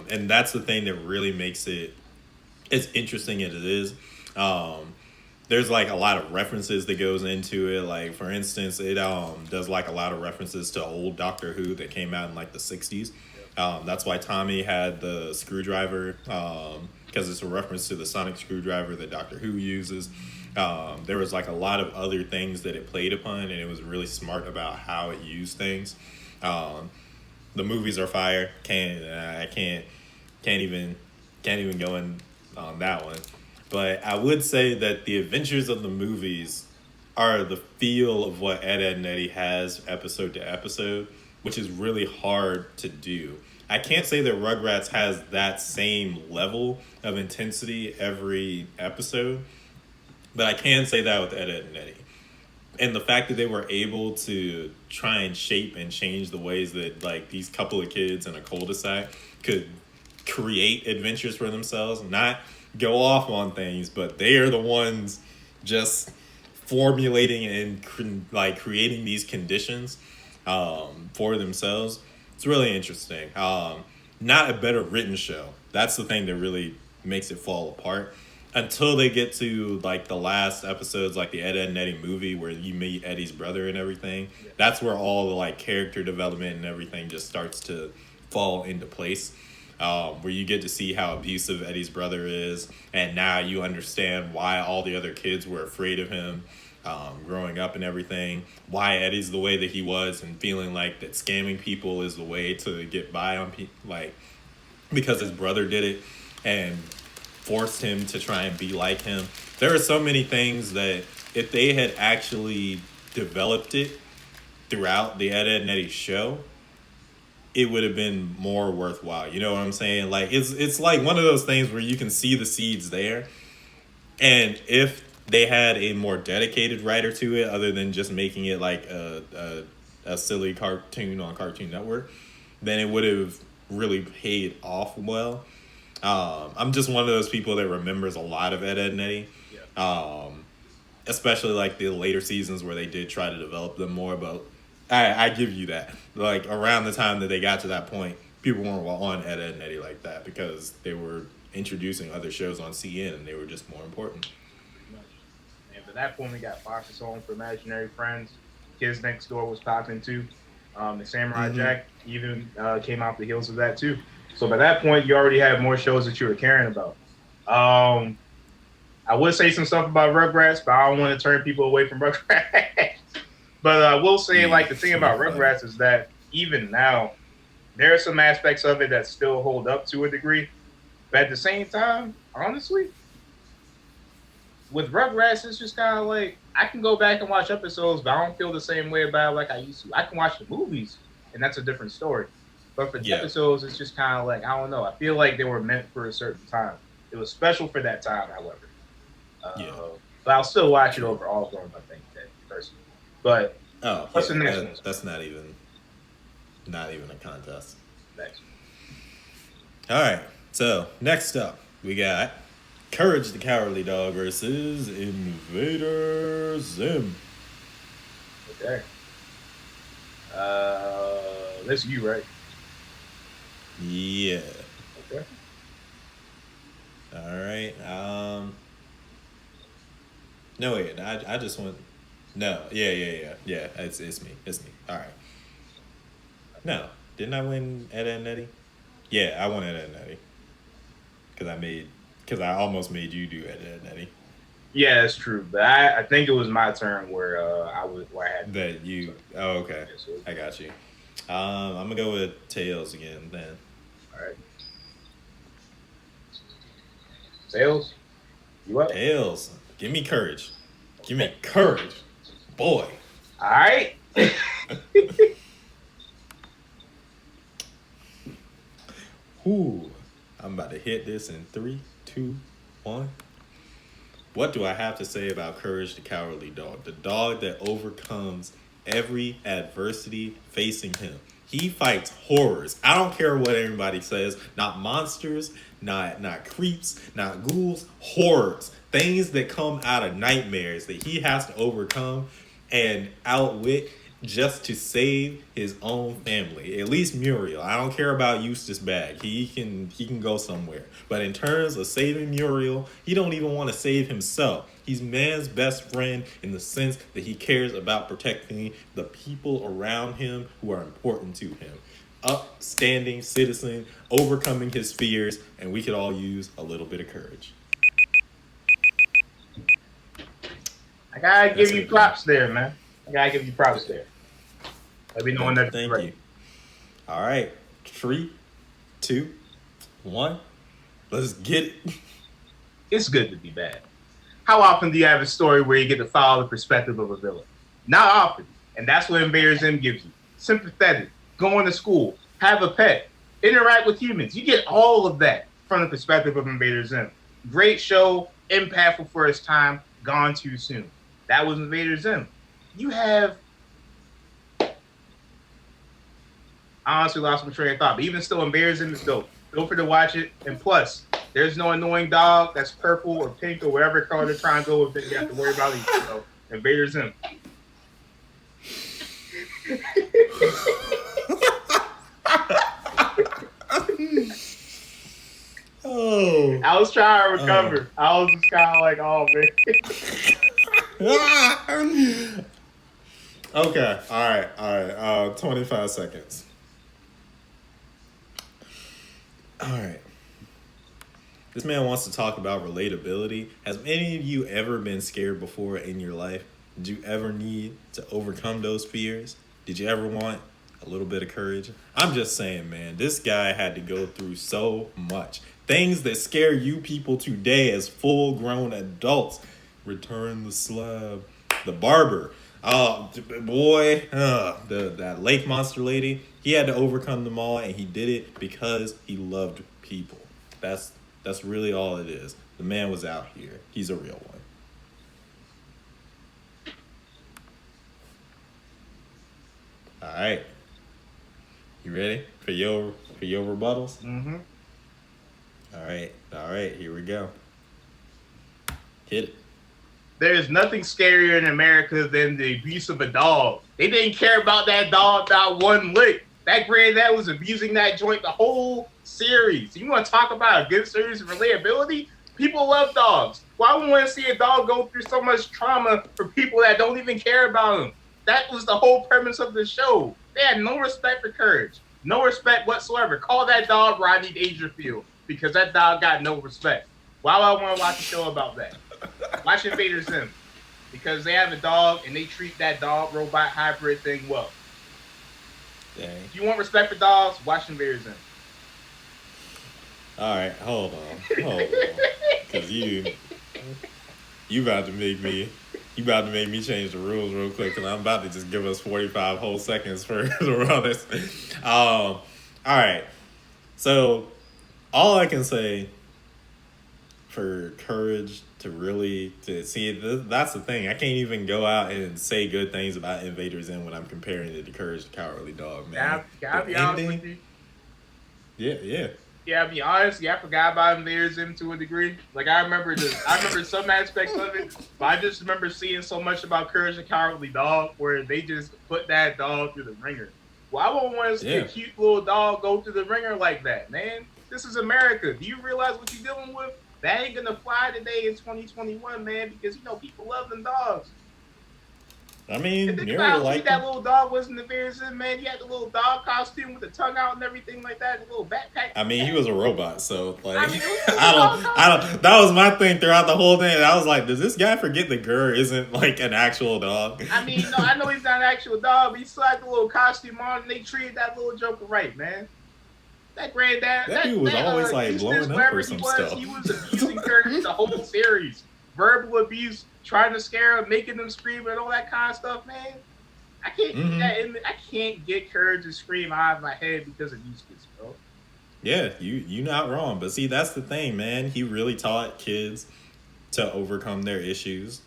S1: And that's the thing that really makes it as interesting as it is. There's like a lot of references that goes into it. Like, for instance, it does like a lot of references to old Doctor Who that came out in like the 60s. That's why Tommy had the screwdriver, because it's a reference to the sonic screwdriver that Doctor Who uses. There was like a lot of other things that it played upon, and it was really smart about how it used things. The movies are fire. I can't even go in on that one. But I would say that the adventures of the movies are the feel of what Ed, Edd n Eddy has episode to episode, which is really hard to do. I can't say that Rugrats has that same level of intensity every episode, but I can say that with Ed, Edd n Eddy. And the fact that they were able to try and shape and change the ways that like these couple of kids in a cul-de-sac could create adventures for themselves, not go off on things, but they are the ones just formulating and like creating these conditions for themselves. It's really interesting. Not a better written show. That's the thing that really makes it fall apart. Until they get to like the last episodes, like the Ed, Edd n Eddy movie where you meet Eddie's brother and everything. Yeah. That's where all the like character development and everything just starts to fall into place. Where you get to see how abusive Eddie's brother is, and now you understand why all the other kids were afraid of him growing up and everything, why Eddie's the way that he was, and feeling like that scamming people is the way to get by on people, like because his brother did it and forced him to try and be like him. There are so many things that if they had actually developed it throughout the Ed, Edd n Eddy show, it would have been more worthwhile. You know what I'm saying? Like it's like one of those things where you can see the seeds there, and if they had a more dedicated writer to it, other than just making it like a silly cartoon on Cartoon Network, then it would have really paid off well. I'm just one of those people that remembers a lot of Ed, Edd n Eddy. Yeah. Especially like the later seasons where they did try to develop them more, but I give you that. Like around the time that they got to that point, people weren't on Ed, Edd n Eddy like that because they were introducing other shows on CN and they were just more important.
S2: And for that point, we got Fox's Home for Imaginary Friends. Kids Next Door was popping too. The Samurai Jack even came off the heels of that too. So by that point, you already had more shows that you were caring about. I would say some stuff about Rugrats, but I don't want to turn people away from Rugrats. But I will say, like, the thing about Rugrats is that even now, there are some aspects of it that still hold up to a degree. But at the same time, honestly, with Rugrats, it's just kind of like, I can go back and watch episodes, but I don't feel the same way about it like I used to. I can watch the movies, and that's a different story. But for the episodes, it's just kind of like, I don't know. I feel like they were meant for a certain time. It was special for that time, however. But I'll still watch it over all of them, I think, personally. But what's the next one?
S1: That's not even a contest.
S2: Next.
S1: All right. So next up, we got Courage the Cowardly Dog versus Invader Zim.
S2: Okay. That's you, right?
S1: Yeah.
S2: Okay.
S1: All right. No wait. I just went. No. Yeah. It's me. It's me. All right. No. Didn't I win Ed and Nettie? Yeah, I won Ed and Nettie because I almost made you do Ed and Nettie.
S2: Yeah, that's true. But I think it was my turn where where I had
S1: That you.
S2: so,
S1: Oh, okay.
S2: yeah, so,
S1: I got you. I'm gonna go with Tails again then.
S2: all right. Sales, you up?
S1: Tails, give me courage. Give
S2: Okay.
S1: me courage, boy.
S2: All right.
S1: Ooh, I'm about to hit this in 3, 2, 1. What do I have to say about Courage the Cowardly Dog? The dog that overcomes every adversity facing him. He fights horrors. I don't care what everybody says. Not monsters, not creeps, not ghouls. Horrors. Things that come out of nightmares that he has to overcome and outwit just to save his own family. At least Muriel. I don't care about Eustace Bag. He can go somewhere. But in terms of saving Muriel, he don't even want to save himself. He's man's best friend in the sense that he cares about protecting the people around him who are important to him. Upstanding citizen, overcoming his fears, and we could all use a little bit of courage.
S2: I gotta give you props there, man. I gotta give you props there. Let me know when that's
S1: Thank
S2: right.
S1: you. All right. 3, 2, 1. Let's get it.
S2: It's good to be bad. How often do you have a story where you get to follow the perspective of a villain? Not often. And that's what Invader Zim gives you. Sympathetic, going to school, have a pet, interact with humans. You get all of that from the perspective of Invader Zim. Great show, impactful for its time, gone too soon. That was Invader Zim. You have I honestly lost my train of thought, but even still, Invader Zim is dope. Feel free to watch it. And plus, there's no annoying dog that's purple or pink or whatever color they're trying to go with that you have to worry about either. So, Invader Zim.
S1: Oh.
S2: I was trying to recover. I was just kind of like, oh,
S1: man. Okay. All right. 25 seconds. All right. This man wants to talk about relatability. Has any of you ever been scared before in your life? Did you ever need to overcome those fears? Did you ever want a little bit of courage? I'm just saying, man, this guy had to go through so much. Things that scare you people today as full-grown adults. Return the slab. The barber. Oh, boy. That lake monster lady. He had to overcome them all, and he did it because he loved people. That's really all it is. The man was out here. He's a real one. All right. You ready for your rebuttals?
S2: Mm-hmm.
S1: All right. Here we go. Hit it.
S2: There's nothing scarier in America than the abuse of a dog. They didn't care about that dog not one lick. That granddad was abusing that joint the whole series. You want to talk about a good series of relatability? People love dogs. Why would we want to see a dog go through so much trauma for people that don't even care about him? That was the whole premise of the show. They had no respect for courage. No respect whatsoever. Call that dog Rodney Dangerfield because that dog got no respect. Why would I want to watch a show about that? Watch Invader Zim because they have a dog and they treat that dog robot hybrid thing well.
S1: Dang.
S2: If you want respect for dogs, watch Invader Zim.
S1: All right, hold on, because you about to make me change the rules real quick, because I'm about to just give us 45 whole seconds for to run this. All right, so all I can say for courage to see that's the thing. I can't even go out and say good things about Invader Zim when I'm comparing it to Courage the Cowardly Dog, man.
S2: Gotta be honest with you.
S1: Yeah.
S2: Yeah, I mean, honestly, I forgot about Invader Zim to a degree. Like, I remember some aspects of it, but I just remember seeing so much about Courage the Cowardly Dog where they just put that dog through the ringer. Well, I won't want to see a
S1: Yeah.
S2: cute little dog go through the ringer like that, man. This is America. Do you realize what you're dealing with? That ain't gonna fly today in 2021, man, because people love them dogs.
S1: I
S2: And
S1: mean,
S2: think about
S1: Muriel
S2: how sweet
S1: liked
S2: that
S1: him.
S2: little dog was in the Bears, man. He had the little dog costume with the tongue out and everything like that, the little backpack.
S1: I mean, he was a robot, so like,
S2: I mean, it was a little dog
S1: I
S2: costume.
S1: don't. That was my thing throughout the whole thing. I was like, does this guy forget the Gur isn't like an actual dog?
S2: I mean, no, I know he's not an actual dog, but he still had the little costume on, and they treated that little joker right, man. That granddad,
S1: That dude was always like
S2: Eustace,
S1: blowing up
S2: wherever
S1: or
S2: he
S1: some stuff.
S2: was abusing Kurt the whole series. Verbal abuse, trying to scare him, making them scream, and all that kind of stuff, man. I can't get
S1: Hmm.
S2: that in. I can't get Courage to scream out of my head because of Eustace, bro.
S1: Yeah, you not wrong. But see, that's the thing, man. He really taught kids to overcome their issues,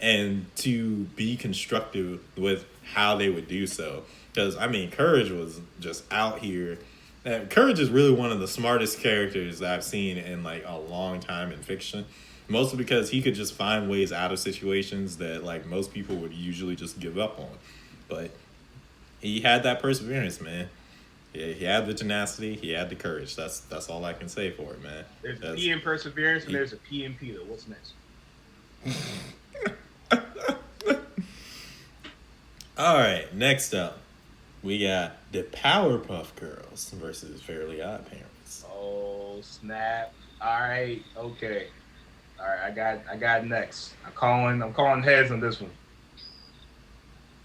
S1: and to be constructive with how they would do so. Because I mean, Courage was just out here. Courage is really one of the smartest characters that I've seen in like a long time in fiction. Mostly because he could just find ways out of situations that like most people would usually just give up on. But he had that perseverance, man. Yeah, he had the tenacity. He had the courage. That's all I can say for it, man.
S2: There's
S1: That's
S2: P in perseverance, and
S1: he,
S2: there's a P in Peter. What's next?
S1: all right. Next up, we got the Powerpuff Girls versus Fairly Odd Parents.
S2: Oh snap! All right, okay. All right, I got next. I'm calling heads on this one.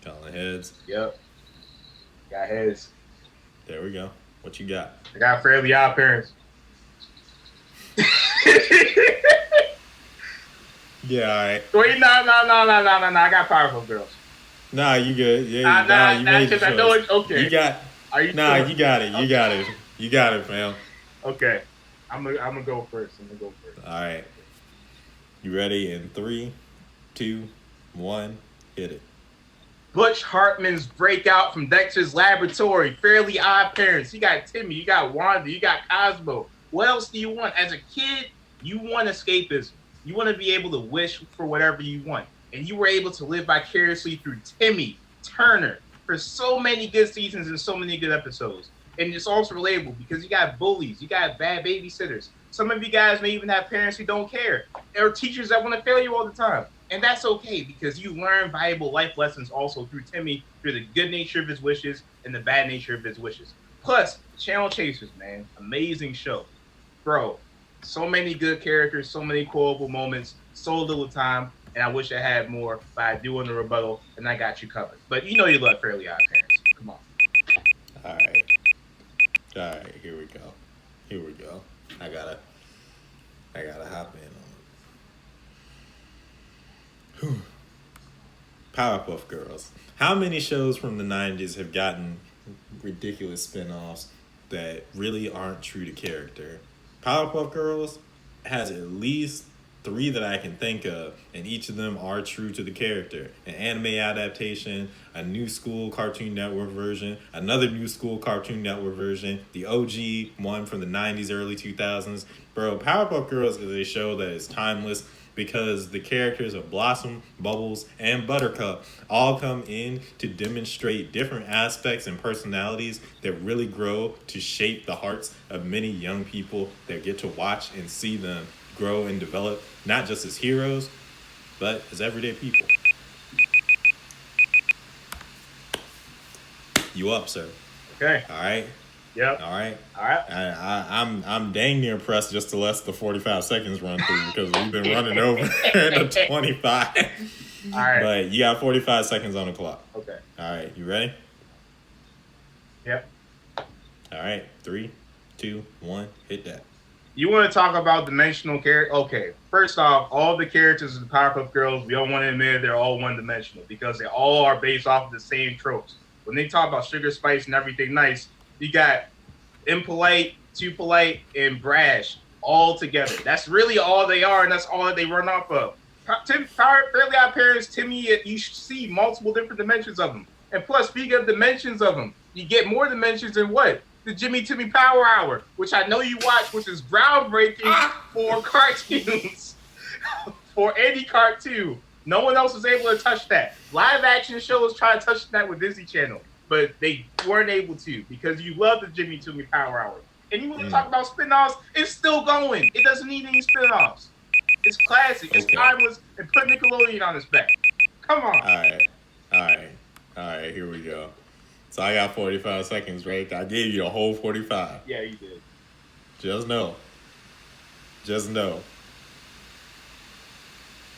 S1: Calling heads.
S2: Yep, got heads.
S1: There we go. What you got?
S2: I got Fairly Odd Parents.
S1: Yeah, all right.
S2: Wait, no. I got Powerful Girls.
S1: Nah, you good. Yeah, you
S2: Nah,
S1: made your
S2: because I know
S1: choice.
S2: it's okay.
S1: You got.
S2: Are you
S1: Nah,
S2: sure?
S1: you got it. You
S2: Okay.
S1: got it. You got it, fam.
S2: Okay. I'm gonna go first.
S1: All right. You ready? In three, two, one, hit it.
S2: Butch Hartman's breakout from Dexter's Laboratory. Fairly Odd Parents. You got Timmy. You got Wanda. You got Cosmo. What else do you want? As a kid, you want escapism. You want to be able to wish for whatever you want. And you were able to live vicariously through Timmy Turner for so many good seasons and so many good episodes. And it's also relatable because you got bullies, you got bad babysitters. Some of you guys may even have parents who don't care, or teachers that want to fail you all the time. And that's okay because you learn valuable life lessons also through Timmy, through the good nature of his wishes and the bad nature of his wishes. Plus, Channel Chasers, man, amazing show. Bro, so many good characters, so many quotable moments, so little time, and I wish I had more, but I do want a rebuttal, and I got you covered. But you know you love Fairly Odd Parents. Come on.
S1: All right. All right. Here we go. Here we go. I gotta hop in on it. Whew. Powerpuff Girls. How many shows from the 90s have gotten ridiculous spin-offs that really aren't true to character? Powerpuff Girls has at least three that I can think of, and each of them are true to the character. An anime adaptation, a new school Cartoon Network version, another new school Cartoon Network version, the OG one from the 90s, early 2000s. Bro, Powerpuff Girls is a show that is timeless because the characters of Blossom, Bubbles, and Buttercup all come in to demonstrate different aspects and personalities that really grow to shape the hearts of many young people that get to watch and see them grow and develop, not just as heroes, but as everyday people. You up, sir?
S2: Okay.
S1: All right.
S2: Yep.
S1: All right.
S2: All right.
S1: I'm dang near pressed just to let the 45 seconds run through because we've been running over the 25.
S2: All right.
S1: But you got 45 seconds on the clock.
S2: Okay.
S1: All right. You ready?
S2: Yep.
S1: All right. 3, 2, 1. Hit that.
S2: You want to talk about dimensional character? Okay. First off, all the characters of the Powerpuff Girls, we don't want to admit they're all one-dimensional because they all are based off of the same tropes. When they talk about sugar, spice, and everything nice, you got impolite, too polite, and brash all together. That's really all they are, and that's all that they run off of. Fairly Odd Parents, Timmy, you see multiple different dimensions of them. And plus, speaking of dimensions of them, you get more dimensions in what? the Jimmy Timmy Power Hour, which I know you watch, which is groundbreaking for cartoons, for any cartoon. No one else was able to touch that. Live action shows try to touch that with Disney Channel, but they weren't able to because you love the Jimmy Timmy Power Hour. And you want to talk about spin-offs? It's still going. It doesn't need any spin-offs. It's classic. It's timeless. And put Nickelodeon on its back. Come on.
S1: All right. Here we go. So I got 45 seconds, right? I gave you a whole 45.
S2: Yeah, you did.
S1: Just know.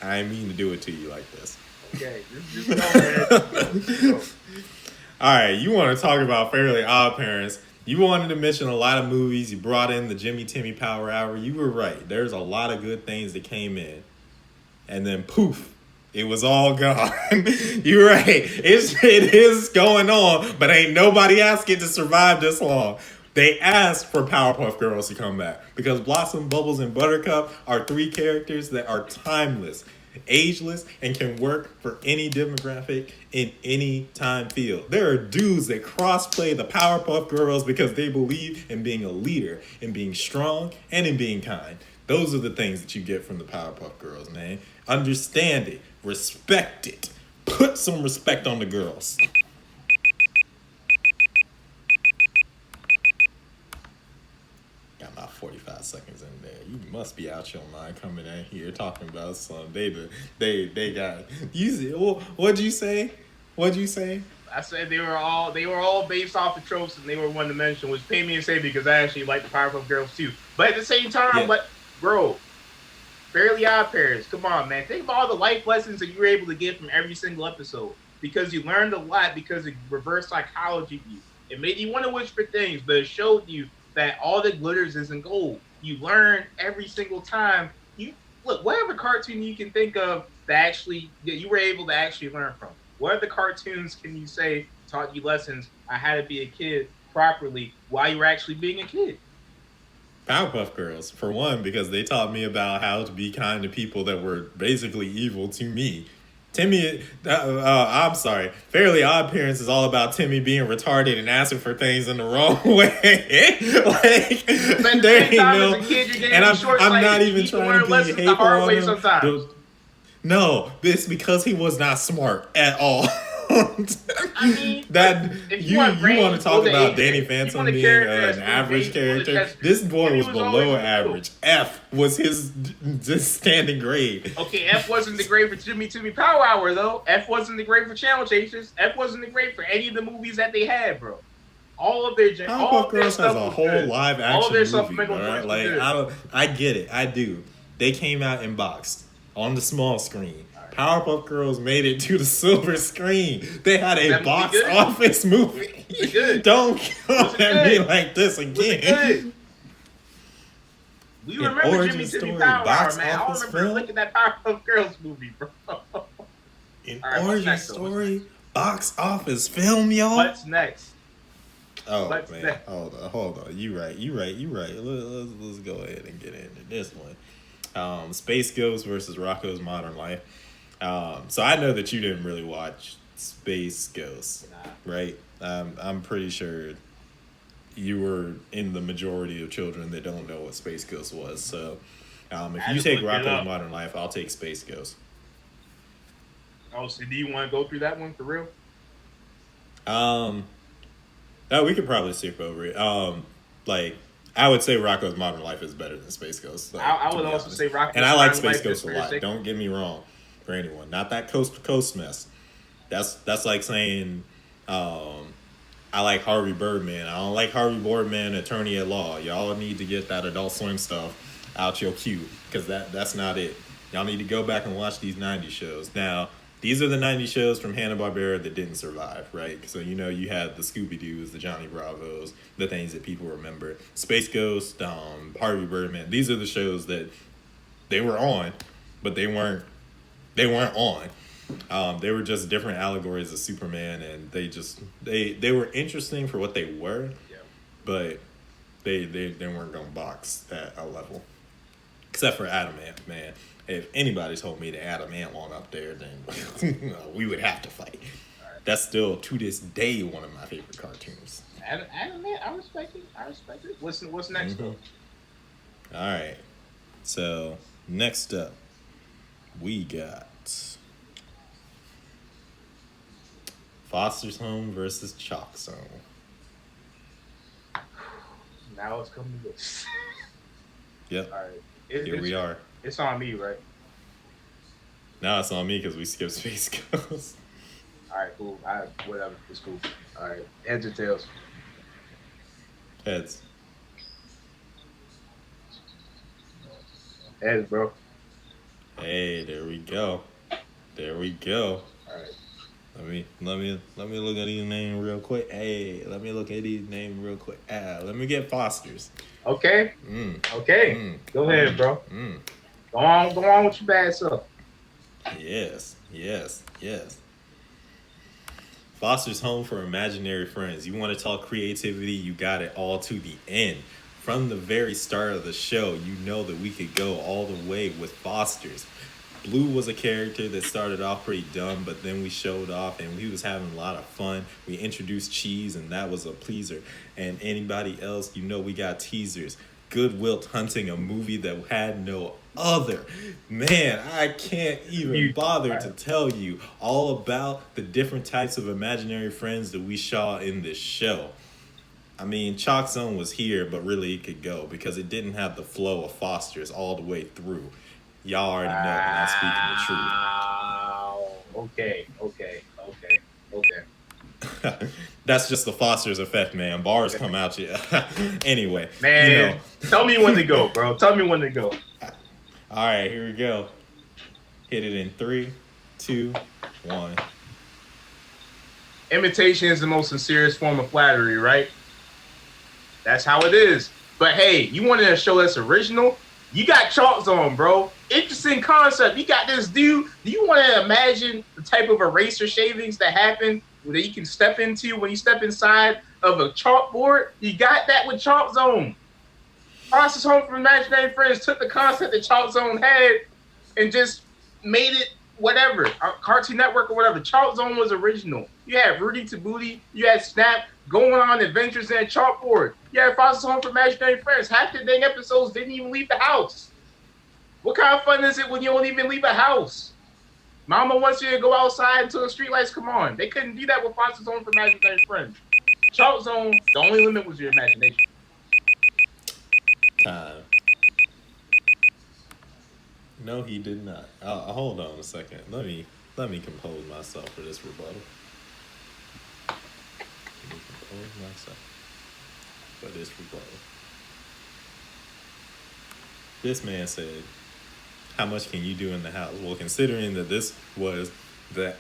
S1: I ain't mean to do it to you like this.
S2: Okay, just go.
S1: All right, you want to talk about Fairly Odd Parents. You wanted to mention a lot of movies. You brought in the Jimmy Timmy Power Hour. You were right. There's a lot of good things that came in. And then poof, it was all gone. You're right. It is going on, but ain't nobody asked it to survive this long. They asked for Powerpuff Girls to come back because Blossom, Bubbles, and Buttercup are 3 characters that are timeless, ageless, and can work for any demographic in any time field. There are dudes that crossplay the Powerpuff Girls because they believe in being a leader, in being strong, and in being kind. Those are the things that you get from the Powerpuff Girls, man. Understand it. Respect it. Put some respect on the girls. Got my 45 seconds in there. You must be out your mind coming in here talking about some. They got. You see, what'd you say?
S2: I said they were all based off of tropes and they were one dimensional, which paid me to say because I actually like the Powerpuff Girls too. But at the same time, bro, Fairly Odd Parents, come on, man. Think about all the life lessons that you were able to get from every single episode because you learned a lot because it reverse psychology you. It made you want to wish for things, but it showed you that all that glitters isn't gold. You learn every single time. You look, whatever cartoon you can think of that you were able to actually learn from. What other cartoons can you say taught you lessons on how to be a kid properly while you were actually being a kid?
S1: Powerpuff Girls, for one, because they taught me about how to be kind to people that were basically evil to me. Timmy, I'm sorry, Fairly Odd Parents is all about Timmy being retarded and asking for things in the wrong way. Like, there ain't no, and I'm not even trying to be hateful on him. No, it's because he was not smart at all.
S2: I mean,
S1: that you want to talk about Danny Phantom being an average character. This boy was below average. F was his just standing grade.
S2: Okay, F wasn't the grade for Jimmy Timmy Power Hour though. F wasn't the grade for Channel Chasers. F wasn't the grade for any of the movies that they had, bro. All of their
S1: Powerpuff Girls has a whole live action movie, bro. Like I get it, I do. They came out in boxed on the small screen. Powerpuff Girls made it to the silver screen. They had a box office movie. Don't come at me like this again.
S2: We remember Jimmy Timmy Power Hour, man. I remember looking at Powerpuff Girls movie, bro.
S1: An origin story box office film, y'all.
S2: What's next?
S1: Oh man, hold on. You right. Let's go ahead and get into this one. Space Ghost versus Rocko's Modern Life. So I know that you didn't really watch Space Ghost, right? I'm pretty sure you were in the majority of children that don't know what Space Ghost was. So if you take Rocko's Modern Life, I'll take Space Ghost.
S2: Oh, so do you want to go through that one for real?
S1: We could probably skip over it. I would say Rocko's Modern Life is better than Space Ghost. Like,
S2: I would also say Rocko's Modern Life.
S1: And I like Space Ghost a lot. Don't get me wrong. For anyone, not that coast to coast mess. That's like saying I like Harvey Birdman. I don't like Harvey Birdman, Attorney at Law. Y'all need to get that Adult Swim stuff out your queue because that's not it. Y'all need to go back and watch these 90s shows. Now, these are the 90s shows from Hanna-Barbera that didn't survive, right? So, you had the Scooby-Doos, the Johnny Bravos, the things that people remember. Space Ghost, Harvey Birdman. These are the shows that they were on, but they weren't on. They were just different allegories of Superman, and they were interesting for what they were, but they weren't gonna box at a level. Except for Adam Ant, man. If anybody told me that Adam Ant went up there, then we would have to fight. That's still to this day one of my favorite cartoons.
S2: Adam, man, I respect it. I respect it. What's next
S1: Mm-hmm.
S2: though?
S1: All right. So next up, we got Foster's Home versus Chalk Zone.
S2: Now it's coming to this.
S1: Yep.
S2: All right,
S1: Here we are.
S2: it's on me, right?
S1: Now it's on me because we skipped Space Ghost.
S2: All right, cool. Whatever, it's cool. All right, heads or tails?
S1: Heads.
S2: Heads, bro.
S1: Hey, there we go. There we go.
S2: All right.
S1: Let me look at these names real quick. Hey, let me look at these names real quick. Let me get Foster's.
S2: Okay. Okay. Go ahead, bro.
S1: Mm.
S2: Go on with your bad stuff.
S1: Yes. Foster's Home for Imaginary Friends. You want to talk creativity, you got it all to the end. From the very start of the show, you know that we could go all the way with Foster's. Blue was a character that started off pretty dumb, but then we showed off and he was having a lot of fun. We introduced Cheese and that was a pleaser. And anybody else, you know we got teasers. Goodwill Hunting, a movie that had no other. Man, I can't even bother to tell you all about the different types of imaginary friends that we saw in this show. I mean, Chalk Zone was here, but really it could go because it didn't have the flow of Foster's all the way through. Y'all already know that I'm
S2: speaking the truth. Okay.
S1: That's just the Foster's effect, man. Bars come out you. Anyway.
S2: Man, tell me when to go, bro. Tell me when to go.
S1: All right, here we go. Hit it in 3, 2, 1.
S2: Imitation is the most sincerest form of flattery, right? That's how it is. But hey, you wanted a show that's original? You got Chalk Zone, bro. Interesting concept. You got this dude. Do you want to imagine the type of eraser shavings that happen that you can step into when you step inside of a chalkboard? You got that with Chalk Zone. Foster's Home for Imaginary Friends took the concept that Chalk Zone had and just made it whatever, Cartoon Network or whatever. Chalk Zone was original. You had Rudy to Booty. You had Snap going on adventures in a chalkboard. You had Foster's Home for Imaginary Friends. Half the dang episodes didn't even leave the house. What kind of fun is it when you don't even leave a house? Mama wants you to go outside until the streetlights come on. They couldn't do that with Foster's Home for Imaginary Friends. Chalk Zone, the only limit was your imagination.
S1: Time. No, he did not. Hold on a second. Let me compose myself for this rebuttal. This man said, how much can you do in the house? Well, considering that this was the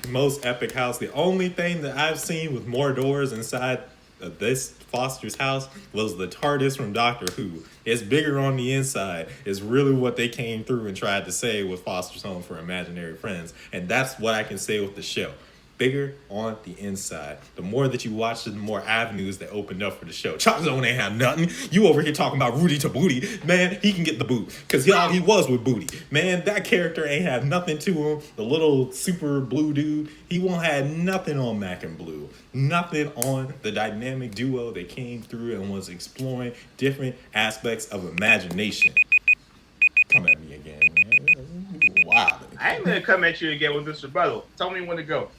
S1: most epic house, the only thing that I've seen with more doors inside of this Foster's house was the TARDIS from Doctor Who. It's bigger on the inside is really what they came through and tried to say with Foster's Home for Imaginary Friends. And that's what I can say with the show. Bigger on the inside. The more that you watch it, the more avenues that opened up for the show. Chalk Zone ain't have nothing. You over here talking about Rudy to Booty. Man, he can get the boot. Because he was with Booty. Man, that character ain't have nothing to him. The little super blue dude, he won't have nothing on Mac and Blue. Nothing on the dynamic duo that came through and was exploring different aspects of imagination. Come at me again, man. Wow.
S2: I ain't going to come at you again with this rebuttal. Tell me when to go.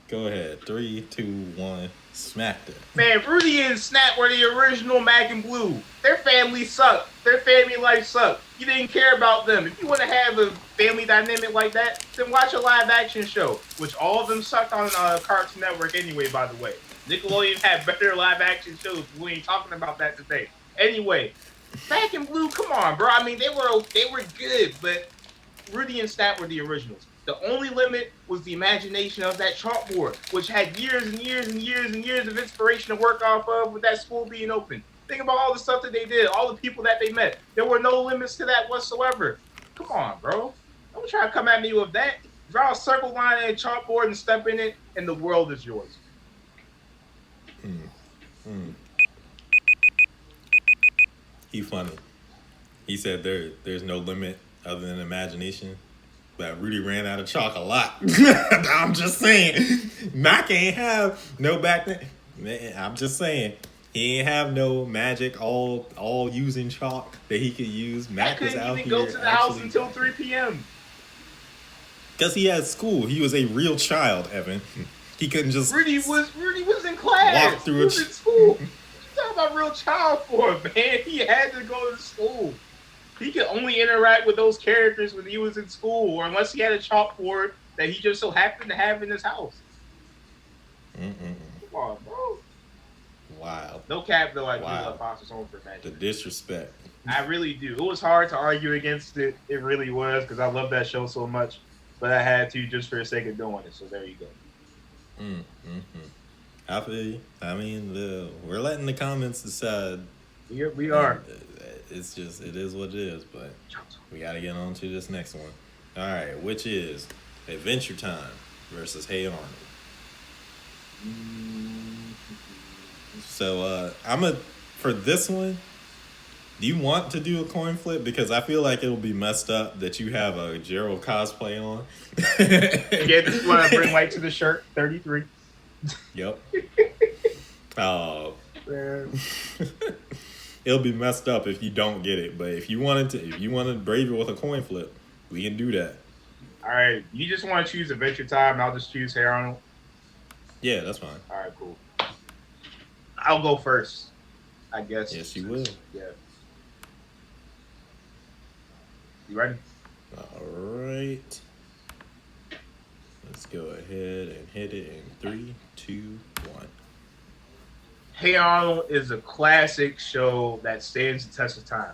S1: Go ahead. 3, 2, 1. Smacked it.
S2: Man, Rudy and Snap were the original Mac and Blue. Their family sucked. Their family life sucked. You didn't care about them. If you want to have a family dynamic like that, then watch a live action show, which all of them sucked on Cartoon Network anyway, by the way. Nickelodeon had better live action shows. We ain't talking about that today. Anyway, Mac and Blue, come on, bro. I mean, they were good, but Rudy and Snap were the originals. The only limit was the imagination of that chalkboard, which had years and years and years and years of inspiration to work off of with that school being open. Think about all the stuff that they did, all the people that they met. There were no limits to that whatsoever. Come on, bro. Don't try to come at me with that. Draw a circle line in a chalkboard and step in it, and the world is yours.
S1: He funny. He said there's no limit other than imagination. But Rudy ran out of chalk a lot. I'm just saying. Mac ain't have no back then. Man, I'm just saying. He ain't have no magic all using chalk that he could use.
S2: I
S1: Mac was
S2: couldn't
S1: out
S2: even go
S1: here
S2: to the house
S1: actually
S2: until 3 p.m.
S1: because he had school. He was a real child, Evan. He couldn't just
S2: Rudy was in
S1: walk
S2: class. He
S1: through
S2: was in school. What you talking about real child for, man? He had to go to school. He could only interact with those characters when he was in school, or unless he had a chalkboard that he just so happened to have in his house. Come on, bro.
S1: Wild.
S2: No cap though. I do love
S1: Wild.
S2: Foster's Home for
S1: The
S2: Imaginary.
S1: disrespect.
S2: I really do. It was hard to argue against it. It really was because I love that show so much, but I had to just for the sake of doing it. So there you go.
S1: I feel you. I mean, we're letting the comments decide.
S2: We
S1: And
S2: are.
S1: it's just, it is what it is. But we got to get on to this next one. All right, which is Adventure Time versus Hey Arnold. So for this one, do you want to do a coin flip? Because I feel like it'll be messed up that you have a Gerald cosplay on.
S2: Yeah, this is when I bring light to the shirt. 33.
S1: Yep. Oh.
S2: Man.
S1: It'll be messed up if you don't get it. But if you want to brave it with a coin flip, we can do that.
S2: All right, you just want to choose Adventure Time, and I'll just choose Hey Arnold.
S1: Yeah, that's fine.
S2: All right, cool. I'll go first, I guess.
S1: Yes, you will.
S2: Yeah. You ready?
S1: All right. Let's go ahead and hit it in 3, 2, 1.
S2: Hey Arnold is a classic show that stands the test of time.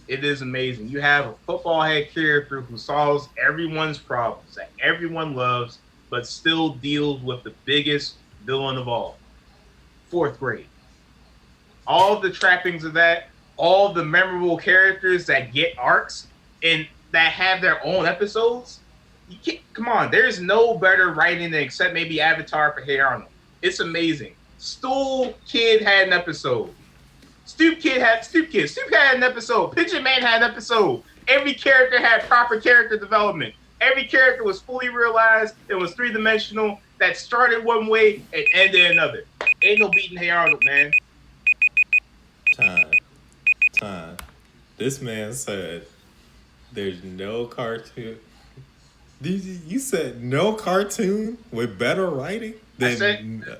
S2: It is amazing. You have a football head character who solves everyone's problems that everyone loves, but still deals with the biggest villain of all. Fourth grade. All the trappings of that, all the memorable characters that get arcs and that have their own episodes. You can't, come on, there's no better writing than except maybe Avatar for Hey Arnold. It's amazing. Stool Kid had an episode. Stoop Kid had an episode. Pigeon Man had an episode. Every character had proper character development. Every character was fully realized. It was 3-dimensional. That started one way and ended another. Ain't no beating Hey Arnold, man.
S1: Time. This man said there's no cartoon. You said no cartoon with better writing than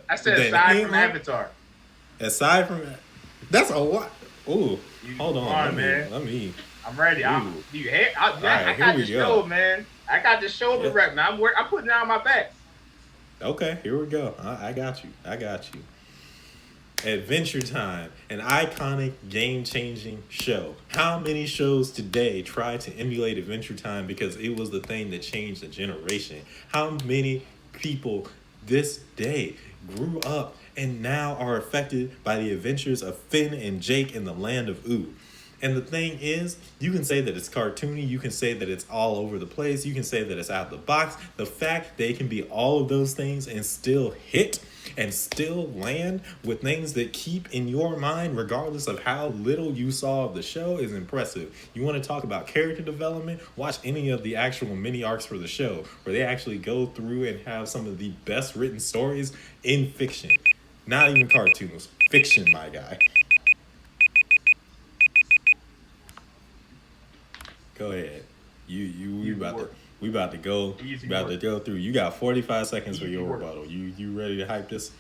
S2: I said
S1: than
S2: aside from Avatar.
S1: Aside from that, that's a lot. Ooh, hold on,
S2: on, man.
S1: Let me.
S2: I'm ready. I got the show, man. I got the shoulder rep, man. I'm putting it on my back.
S1: Okay, here we go. I got you. Adventure Time, an iconic, game-changing show. How many shows today try to emulate Adventure Time because it was the thing that changed a generation? How many people this day grew up and now are affected by the adventures of Finn and Jake in the land of Ooo? And the thing is, you can say that it's cartoony, you can say that it's all over the place, you can say that it's out of the box. The fact they can be all of those things and still hit and still land with things that keep in your mind regardless of how little you saw of the show is impressive. You want to talk about character development? Watch any of the actual mini arcs for the show where they actually go through and have some of the best written stories in fiction. Not even cartoons. Fiction, my guy. Go ahead. We about to go through. You got 45 seconds for your rebuttal. You ready to hype this?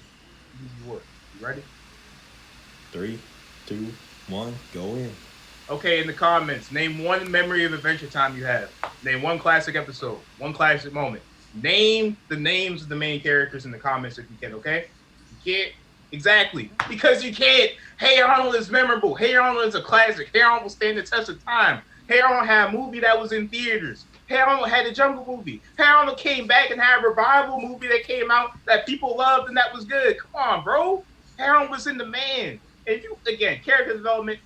S2: You ready?
S1: 3, 2, 1, go in.
S2: Okay, in the comments, name one memory of Adventure Time you have. Name one classic episode, one classic moment. Name the names of the main characters in the comments if you can, okay? You can't. Exactly. Because you can't. Hey Arnold is memorable. Hey Arnold is a classic. Hey Arnold will stand the test of time. Hey Arnold had a movie that was in theaters. Hey Arnold had a Jungle movie. Hey Arnold came back and had a revival movie that came out that people loved and that was good. Come on, bro. Hey Arnold was in the man. And you, again, character development,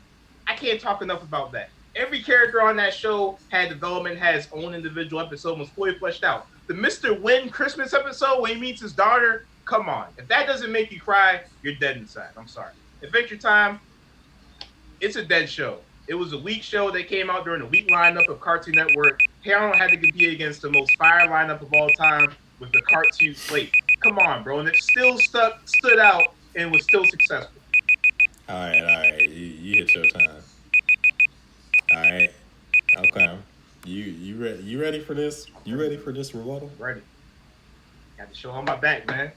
S2: I can't talk enough about that. Every character on that show had development, had its own individual episode, was fully fleshed out. The Mr. Wynn Christmas episode when he meets his daughter, come on. If that doesn't make you cry, you're dead inside. I'm sorry. Adventure Time, it's a dead show. It was a weak show that came out during the weak lineup of Cartoon Network. Hey Arnold had to compete against the most fire lineup of all time with the cartoon slate. Come on, bro. And it still stood out and was still successful.
S1: All right, all right. You hit your time. All right. Okay. You ready for this?
S2: I'm
S1: You
S2: ready,
S1: ready
S2: man.
S1: for this rebuttal?
S2: I'm ready. Got the show on my back, man.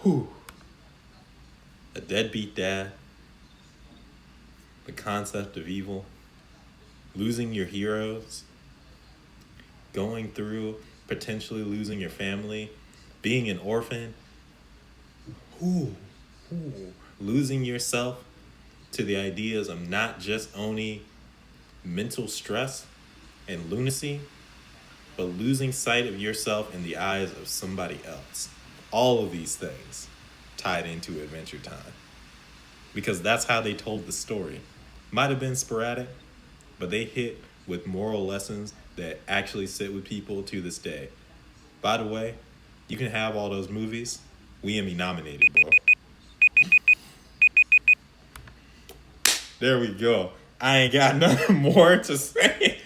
S1: Whew. A deadbeat dad, the concept of evil, losing your heroes, going through potentially losing your family, being an orphan, whew, whew, losing yourself to the ideas of not just owning mental stress and lunacy, but losing sight of yourself in the eyes of somebody else. All of these things tied into Adventure Time. Because that's how they told the story. Might have been sporadic, but they hit with moral lessons that actually sit with people to this day. By the way, you can have all those movies. We Emmy nominated, bro. There we go. I ain't got nothing more to say.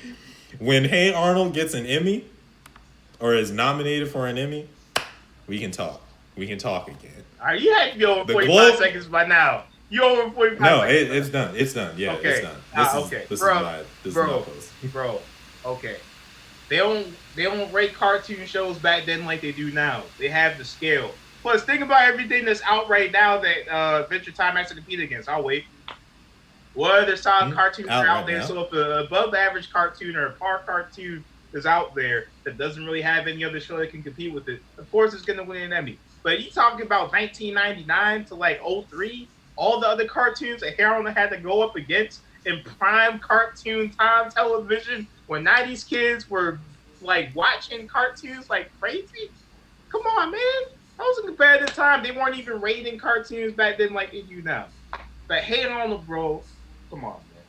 S1: When Hey Arnold gets an Emmy or is nominated for an Emmy, we can talk. We can talk again.
S2: All right, you had to be over
S1: The
S2: 45
S1: Globe.
S2: seconds by now. You over 45
S1: No,
S2: seconds.
S1: it's done. It's done. Yeah, it's
S2: Okay.
S1: done. This is
S2: Okay.
S1: this is
S2: Bro,
S1: my this is my
S2: bro,
S1: post.
S2: bro. Okay. They don't rate cartoon shows back then like they do now. They have the scale. Plus, think about everything that's out right now that Adventure Time has to compete against. I'll wait. What other solid cartoons
S1: Out
S2: are out
S1: right
S2: there?
S1: now.
S2: So if an above average cartoon or a par cartoon is out there that doesn't really have any other show that can compete with it, of course it's gonna win an Emmy. But you talking about 1999 to like '03, all the other cartoons that Harold had to go up against in prime cartoon time television when '90s kids were like watching cartoons like crazy. Come on, man. That was a competitive time. They weren't even rating cartoons back then like they do now. But Hey Arnold, bro, come on, man.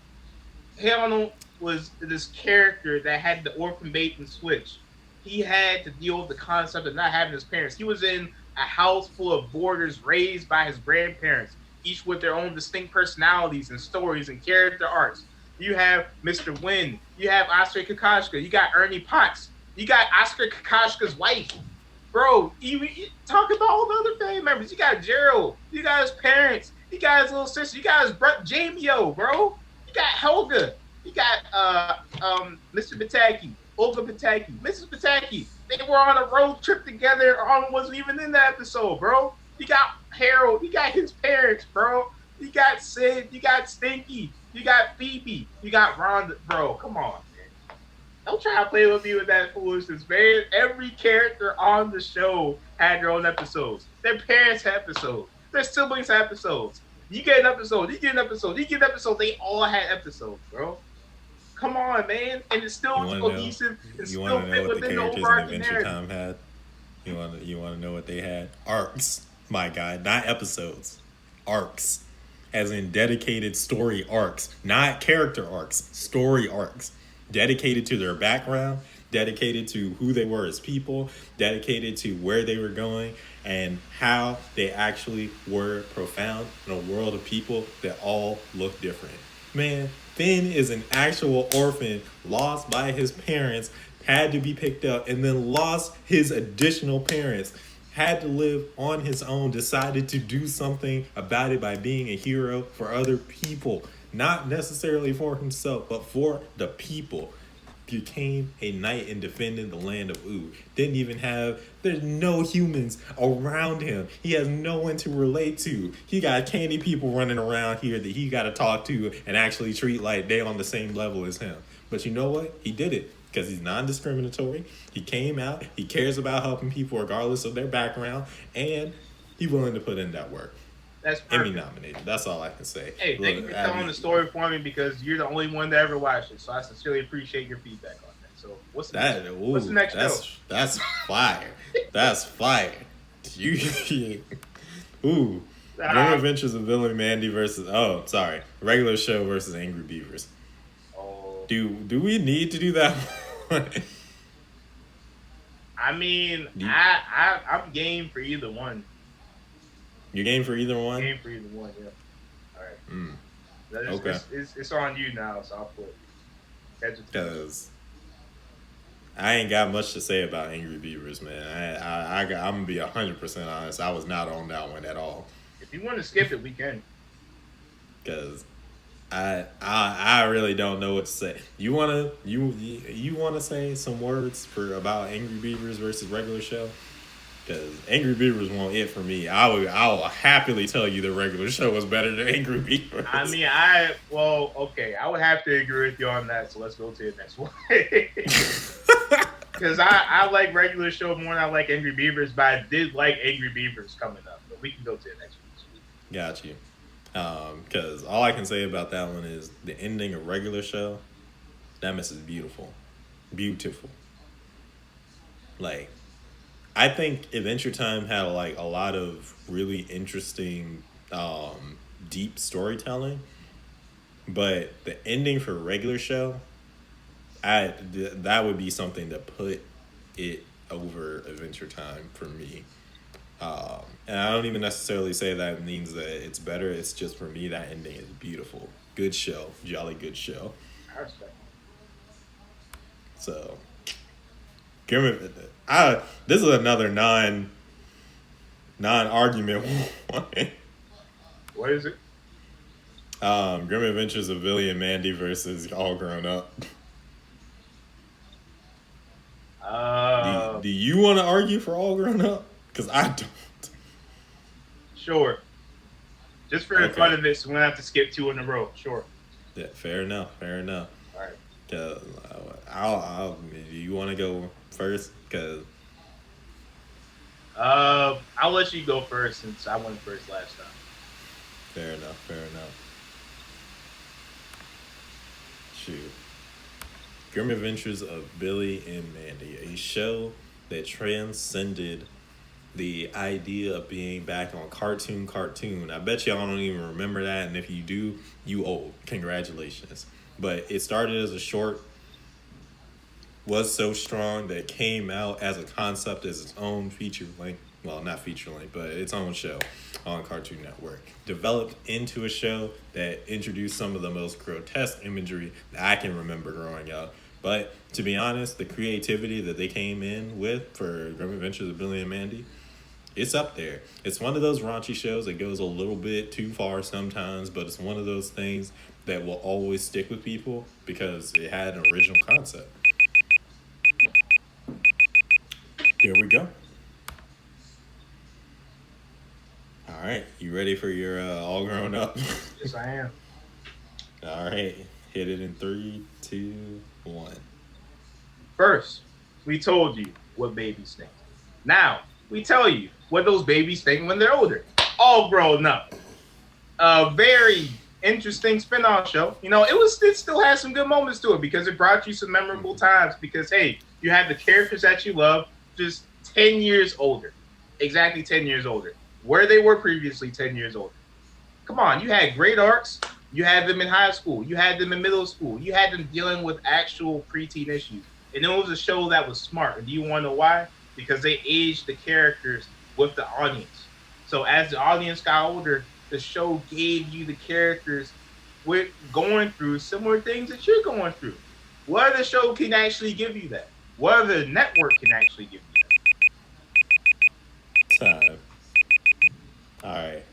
S2: Hey Arnold was this character that had the orphan bait and switch. He had to deal with the concept of not having his parents. He was in a house full of boarders raised by his grandparents, each with their own distinct personalities and stories and character arcs. You have Mr. Wynn. You have Oscar Kokoschka. You got Ernie Potts. You got Oscar Kokoschka's wife. Bro, you talk about all the other family members. You got Gerald. You got his parents. You got his little sister. You got his brother Jamio, bro. You got Helga. You got Mr. Pataki, Olga Pataki, Mrs. Pataki. They were on a road trip together. Arnold wasn't even in the episode, bro. You got Harold. You got his parents, bro. You got Sid. You got Stinky. You got Phoebe. You got Rhonda, bro. Come on, man. Don't try to play with me with that foolishness, man. Every character on the show had their own episodes. Their parents had episodes. Their siblings had episodes. You get an episode. You get an episode. You get an episode. They all had episodes, bro. Come on, man. And it's still
S1: You want to know?
S2: cohesive. It's
S1: You
S2: still
S1: want to know
S2: fit
S1: what the
S2: within the
S1: characters in
S2: overarching
S1: Adventure
S2: narrative.
S1: Time had? You want to know what they had? Arcs, my guy, not episodes. Arcs, as in dedicated story arcs, not character arcs. Story arcs, dedicated to their background, dedicated to who they were as people, dedicated to where they were going, and how they actually were profound in a world of people that all look different. Man, Finn is an actual orphan, lost by his parents, had to be picked up, and then lost his additional parents. Had to live on his own, decided to do something about it by being a hero for other people. Not necessarily for himself, but for the people. Became a knight and defended the land of Ood. Didn't even have, there's no humans around him. He has no one to relate to. He got candy people running around here that he got to talk to and actually treat like they on the same level as him. But you know what? He did it because he's non-discriminatory. He came out. He cares about helping people regardless of their background. And he's willing to put in that work.
S2: That's
S1: Emmy
S2: perfect.
S1: nominated. That's all I can say.
S2: Hey, thank you for telling the story for me because you're the only one that ever watched it. So I sincerely appreciate your feedback on that. So what's the next show?
S1: That's fire. That's fire. You ooh. Grim Adventures of Billy and Mandy versus regular show versus Angry Beavers.
S2: Oh,
S1: Do we need to do that one?
S2: I mean, I'm game for either one.
S1: You game for either one?
S2: Game for either one, yeah. All right.
S1: Okay.
S2: It's on you now, so I'll put.
S1: Because I ain't got much to say about Angry Beavers, man. I'm gonna be 100% honest. I was not on that one at all,
S2: If you want to skip it, we can.
S1: because I really don't know what to say. You wanna say some words for about Angry Beavers versus regular show? Because Angry Beavers won't it for me. I'll happily tell you the regular show was better than Angry
S2: I
S1: Beavers.
S2: mean, well, okay, I would have to agree with you on that. So let's go to the next one. Because I like regular show more than I like Angry Beavers, but I did like Angry Beavers coming up. But we can go to the next one.
S1: Got you. Because all I can say about that one is the ending of regular show. That mess is beautiful, beautiful. Like, I think Adventure Time had like a lot of really interesting, deep storytelling, but the ending for regular show, that would be something to put it over Adventure Time for me. And I don't even necessarily say that means that it's better. It's just for me that ending is beautiful. Good show, jolly good show.
S2: I respect.
S1: So, Grim, this is another non argument one.
S2: What is it?
S1: Grim Adventures of Billy and Mandy versus All Grown Up. Do you want to argue for All Grown Up? Because I don't.
S2: Sure. Just for the fun of it, so we don't have to skip two in a row. Sure.
S1: Yeah, fair enough. Fair enough.
S2: All right.
S1: Do you want to go first? Because
S2: I'll let you go first since I went first last time.
S1: fair enough. Fair enough. Shoot. Grim Adventures of Billy and Mandy, a show that transcended the idea of being back on cartoon. I bet y'all don't even remember that, and if you do, you old. Congratulations. But it started as a short, was so strong that it came out as a concept as its own feature length. Well, not feature length, but its own show on Cartoon Network. Developed into a show that introduced some of the most grotesque imagery that I can remember growing up. But to be honest, the creativity that they came in with for Grim Adventures of Billy and Mandy, it's up there. It's one of those raunchy shows that goes a little bit too far sometimes, but it's one of those things that will always stick with people because it had an original concept. Here we go. All right, you ready for your All Grown Up?
S2: Yes, I am.
S1: All right, hit it in 3, 2, 1.
S2: First, we told you what babies think. Now, we tell you what those babies think when they're older. All grown up. A very interesting spin-off show. You know, it still has some good moments to it because it brought you some memorable times because, hey, you had the characters that you love just 10 years older. Exactly 10 years older. Where they were previously 10 years older. Come on, you had great arcs. You had them in high school. You had them in middle school. You had them dealing with actual preteen issues. And it was a show that was smart. And do you want to know why? Because they aged the characters with the audience. So as the audience got older, the show gave you the characters with going through similar things that you're going through. What other show can actually give you that? What other network can actually give you
S1: Time. All right,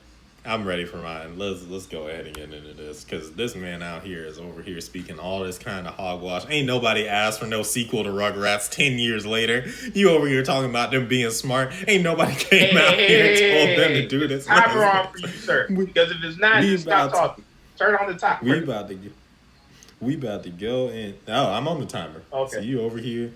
S1: I'm ready for mine. Let's go ahead and get into this because this man out here is over here speaking all this kind of hogwash. Ain't nobody asked for no sequel to Rugrats 10 years later. You over here talking about them being smart. Ain't nobody came out here and told them to do this.
S2: Timer on for you, sir. Because if it's not, just stop talking. Turn on the top.
S1: We about to go in. Oh, I'm on the timer.
S2: Okay.
S1: So you over here.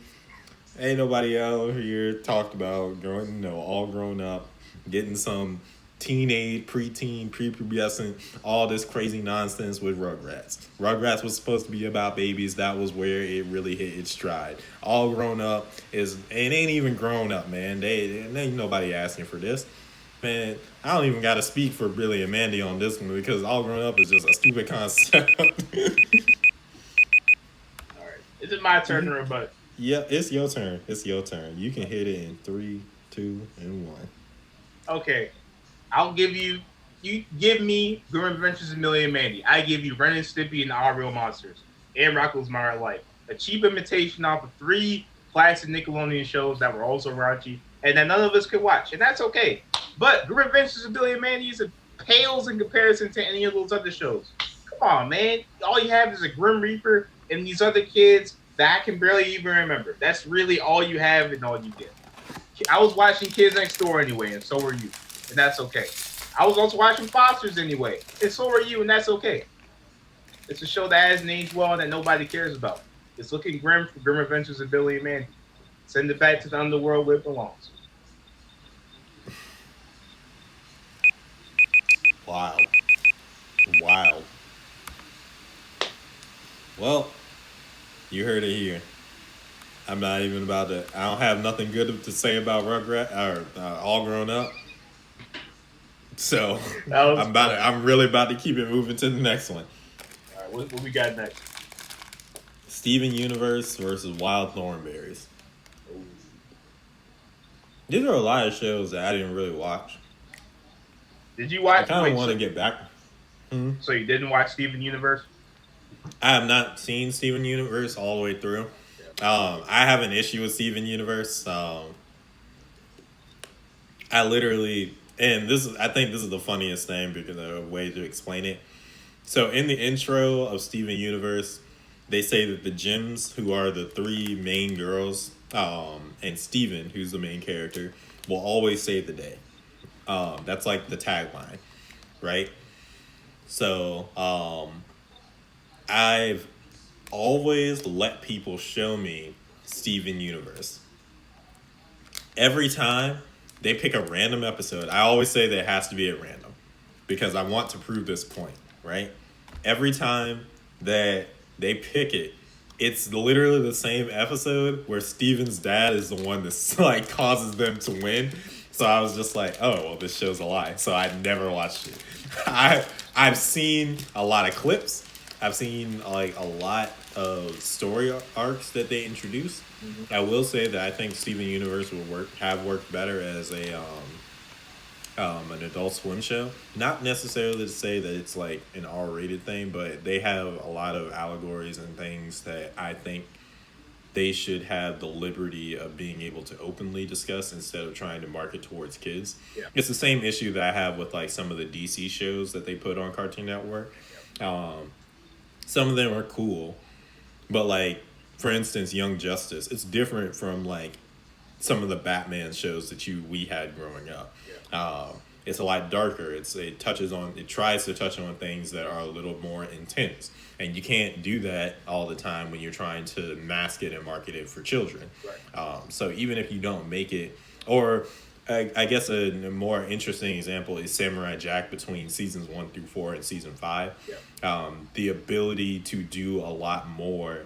S1: Ain't nobody over here talked about all grown up, getting some teenage, preteen, prepubescent, all this crazy nonsense with Rugrats. Rugrats was supposed to be about babies. That was where it really hit its stride. All grown up it ain't even grown up, man. They ain't nobody asking for this. Man, I don't even got to speak for Billy and Mandy on this one because All Grown Up is just a stupid concept.
S2: All right. Is it my turn or rebut?
S1: Yeah, it's your turn. You can hit it in 3, 2, and 1.
S2: Okay. I'll give you give me Grim Adventures of Billy and Mandy. I give you Ren and Stimpy and Our Real Monsters and Rocko's Modern Life. A cheap imitation off of 3 classic Nickelodeon shows that were also raunchy and that none of us could watch, and that's okay. But Grim Adventures of Billy and Mandy pales in comparison to any of those other shows. Come on, man. All you have is a Grim Reaper and these other kids that I can barely even remember. That's really all you have and all you get. I was watching Kids Next Door anyway, and so were you, and that's okay. I was also watching Fosters anyway, and so were you, and that's okay. It's a show that hasn't aged well and that nobody cares about. It's looking grim for Grim Adventures of Billy and Mandy. Send it back to the underworld where it belongs.
S1: Wow. Wow. Well, you heard it here. I'm not even about to. I don't have nothing good to say about Rugrat or All Grown Up. So I'm really about to keep it moving to the next one.
S2: All right, what we got next?
S1: Steven Universe versus Wild Thornberries. These are a lot of shows that I didn't really watch.
S2: Did you watch?
S1: I kind of want to get back.
S2: So you didn't watch Steven Universe?
S1: I have not seen Steven Universe all the way through. I have an issue with Steven Universe. I literally, and I think this is the funniest thing because of a way to explain it. So in the intro of Steven Universe, they say that the Gems, who are the three main girls, and Steven, who's the main character, will always save the day. That's like the tagline, right? So I've always let people show me Steven Universe. Every time they pick a random episode, I always say that it has to be at random because I want to prove this point, right? Every time that they pick it, it's literally the same episode where Steven's dad is the one that like causes them to win. So I was just like, oh, well, this show's a lie. So I never watched it. I've seen a lot of clips. I've seen like a lot of story arcs that they introduced. Mm-hmm. I will say that I think Steven Universe will have worked better as an Adult Swim show. Not necessarily to say that it's like an R-rated thing, but they have a lot of allegories and things that I think they should have the liberty of being able to openly discuss instead of trying to market towards kids. Yeah. It's the same issue that I have with like some of the DC shows that they put on Cartoon Network. Some of them are cool, but like, for instance, Young Justice, it's different from like some of the Batman shows that we had growing up. Yeah. It's a lot darker. It tries to touch on things that are a little more intense. And you can't do that all the time when you're trying to mask it and market it for children. Right. So even if you don't make it, or I guess a more interesting example is Samurai Jack between seasons 1 through 4 and season 5. Yeah. The ability to do a lot more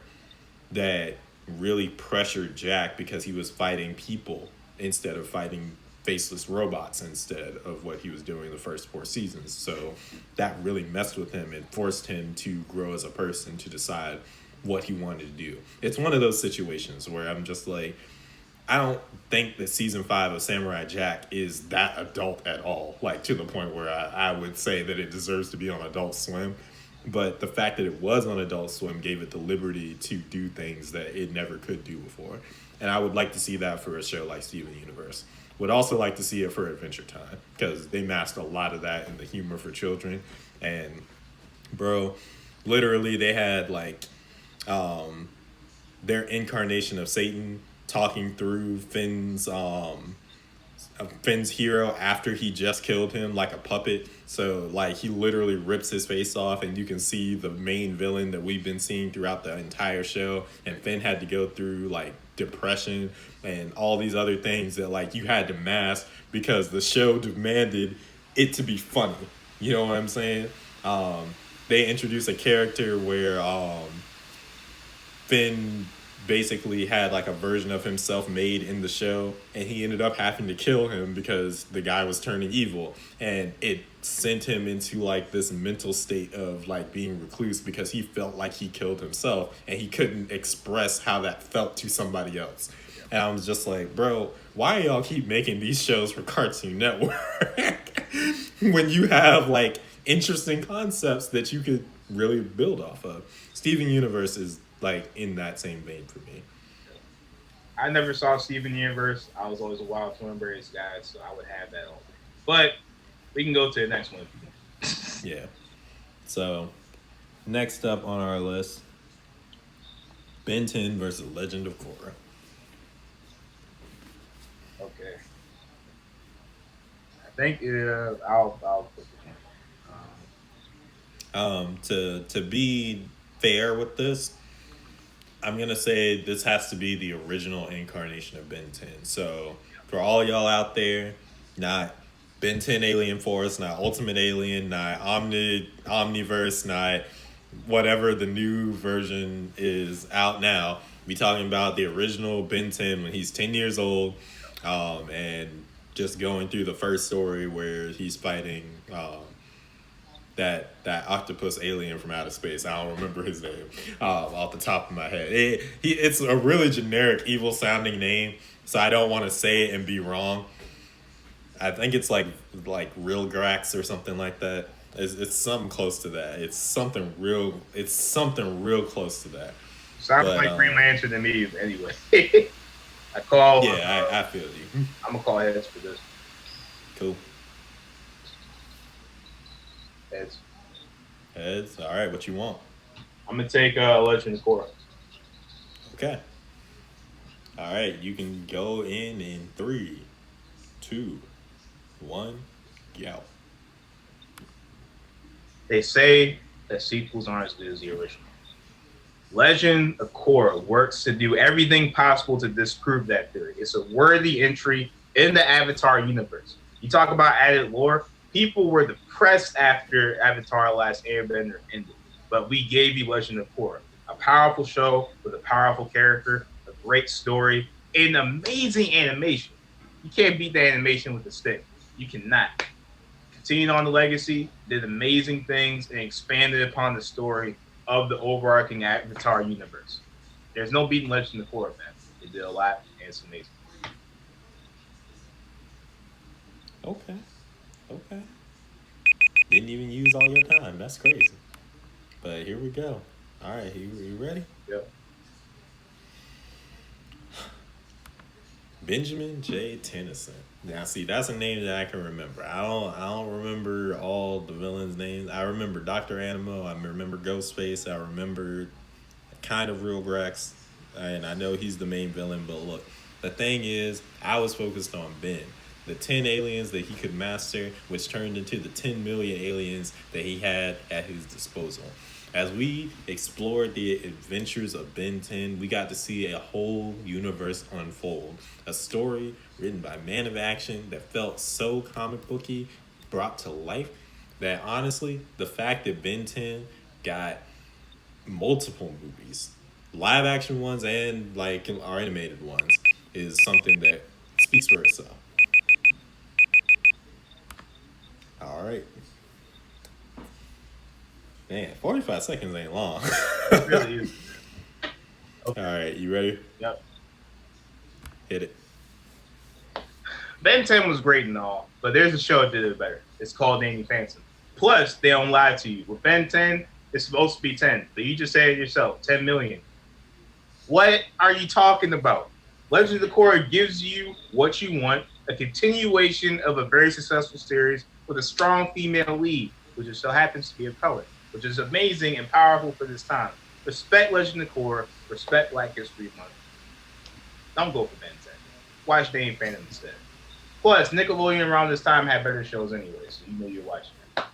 S1: that really pressured Jack because he was fighting people instead of fighting faceless robots instead of what he was doing the first 4 seasons. So that really messed with him and forced him to grow as a person to decide what he wanted to do. It's one of those situations where I'm just like, I don't think that season 5 of Samurai Jack is that adult at all, like to the point where I would say that it deserves to be on Adult Swim. But the fact that it was on Adult Swim gave it the liberty to do things that it never could do before. And I would like to see that for a show like Steven Universe. Would also like to see it for Adventure Time because they masked a lot of that in the humor for children. And bro, literally they had like their incarnation of Satan talking through Finn's hero after he just killed him like a puppet. So like he literally rips his face off and you can see the main villain that we've been seeing throughout the entire show, and Finn had to go through like depression and all these other things that like you had to mask because the show demanded it to be funny. You know what I'm saying? They introduced a character where Finn basically had like a version of himself made in the show, and he ended up having to kill him because the guy was turning evil, and it sent him into like this mental state of like being recluse because he felt like he killed himself and he couldn't express how that felt to somebody else. And I was just like, bro, why y'all keep making these shows for Cartoon Network when you have like interesting concepts that you could really build off of? Steven Universe is like in that same vein for me.
S2: I never saw Steven Universe. I was always a Wild Thornberrys guy, so I would have that all day. But we can go to the next one if you want.
S1: Yeah. So next up on our list, Ben 10 versus Legend of Korra.
S2: Okay. I think I'll put this one.
S1: To be fair with this, I'm gonna say this has to be the original incarnation of Ben 10. So for all y'all out there, not Ben 10 Alien Force, not Ultimate Alien, not Omniverse, not whatever the new version is out now. We talking about the original Ben 10 when he's 10 years old, and just going through the first story where he's fighting that octopus alien from outer space. I don't remember his name off the top of my head. It's a really generic, evil sounding name, so I don't want to say it and be wrong. I think it's like real Grax or something like that. It's something close to that. It's something real close to that.
S2: Sounds like Green Lantern to me anyway. I call.
S1: Yeah, I feel you.
S2: I'm gonna call heads for this.
S1: Cool.
S2: Heads.
S1: Heads. All right, what you want?
S2: I'm gonna take Legend of Korra.
S1: Okay. All right, you can go in 3, 2, 1, go.
S2: They say that sequels aren't as good as the original. Legend of Korra works to do everything possible to disprove that theory. It's a worthy entry in the Avatar universe. You talk about added lore. People were depressed after Avatar Last Airbender ended, but we gave you Legend of Korra, a powerful show with a powerful character, a great story, and amazing animation. You can't beat the animation with a stick. You cannot. Continued on the legacy, did amazing things, and expanded upon the story of the overarching Avatar universe. There's no beating Legend of Korra, man. It did a lot, and it's amazing.
S1: Okay. Didn't even use all your time. That's crazy. But here we go. All right, you ready?
S2: Yep.
S1: Benjamin J. Tennyson. Now, see, that's a name that I can remember. I don't remember all the villains' names. I remember Dr. Animo. I remember Ghostface. I remember kind of Real Grax. And I know he's the main villain. But look, the thing is, I was focused on Ben. The 10 aliens that he could master, which turned into the 10 million aliens that he had at his disposal. As we explored the adventures of Ben 10, we got to see a whole universe unfold. A story written by Man of Action that felt so comic booky, brought to life, that honestly, the fact that Ben 10 got multiple movies, live action ones and like our animated ones, is something that speaks for itself. All right. Man, 45 seconds ain't long.
S2: It really is.
S1: Okay. All right, you ready?
S2: Yep.
S1: Hit it.
S2: Ben 10 was great and all, but there's a show that did it better. It's called Danny Phantom. Plus, they don't lie to you. With Ben 10, it's supposed to be 10, but you just said it yourself, 10 million. What are you talking about? Legend of Korra gives you what you want, a continuation of a very successful series with a strong female lead, which just so happens to be a color, which is amazing and powerful for this time. Respect Legend of Korra, respect Black History Month. Don't go for Ben 10. Watch Danny Phantom instead. Plus, Nickelodeon around this time had better shows anyway, so you know you're watching it.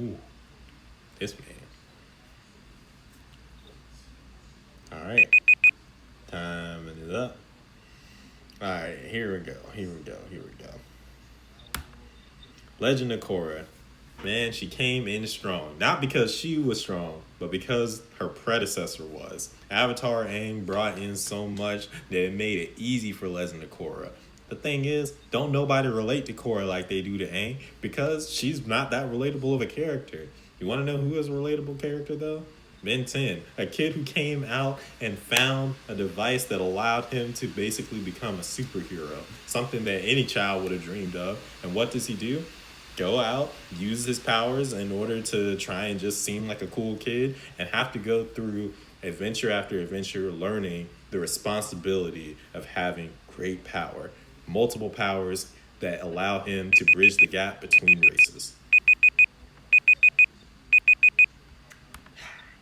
S1: Ooh, this man. All right, time is up. All right, here we go. Legend of Korra. Man, she came in strong. Not because she was strong, but because her predecessor was. Avatar Aang brought in so much that it made it easy for Legend of Korra. The thing is, don't nobody relate to Korra like they do to Aang because she's not that relatable of a character. You want to know who is a relatable character, though? Ben 10, a kid who came out and found a device that allowed him to basically become a superhero, something that any child would have dreamed of. And what does he do? Go out, use his powers in order to try and just seem like a cool kid, and have to go through adventure after adventure, learning the responsibility of having great power, multiple powers that allow him to bridge the gap between races.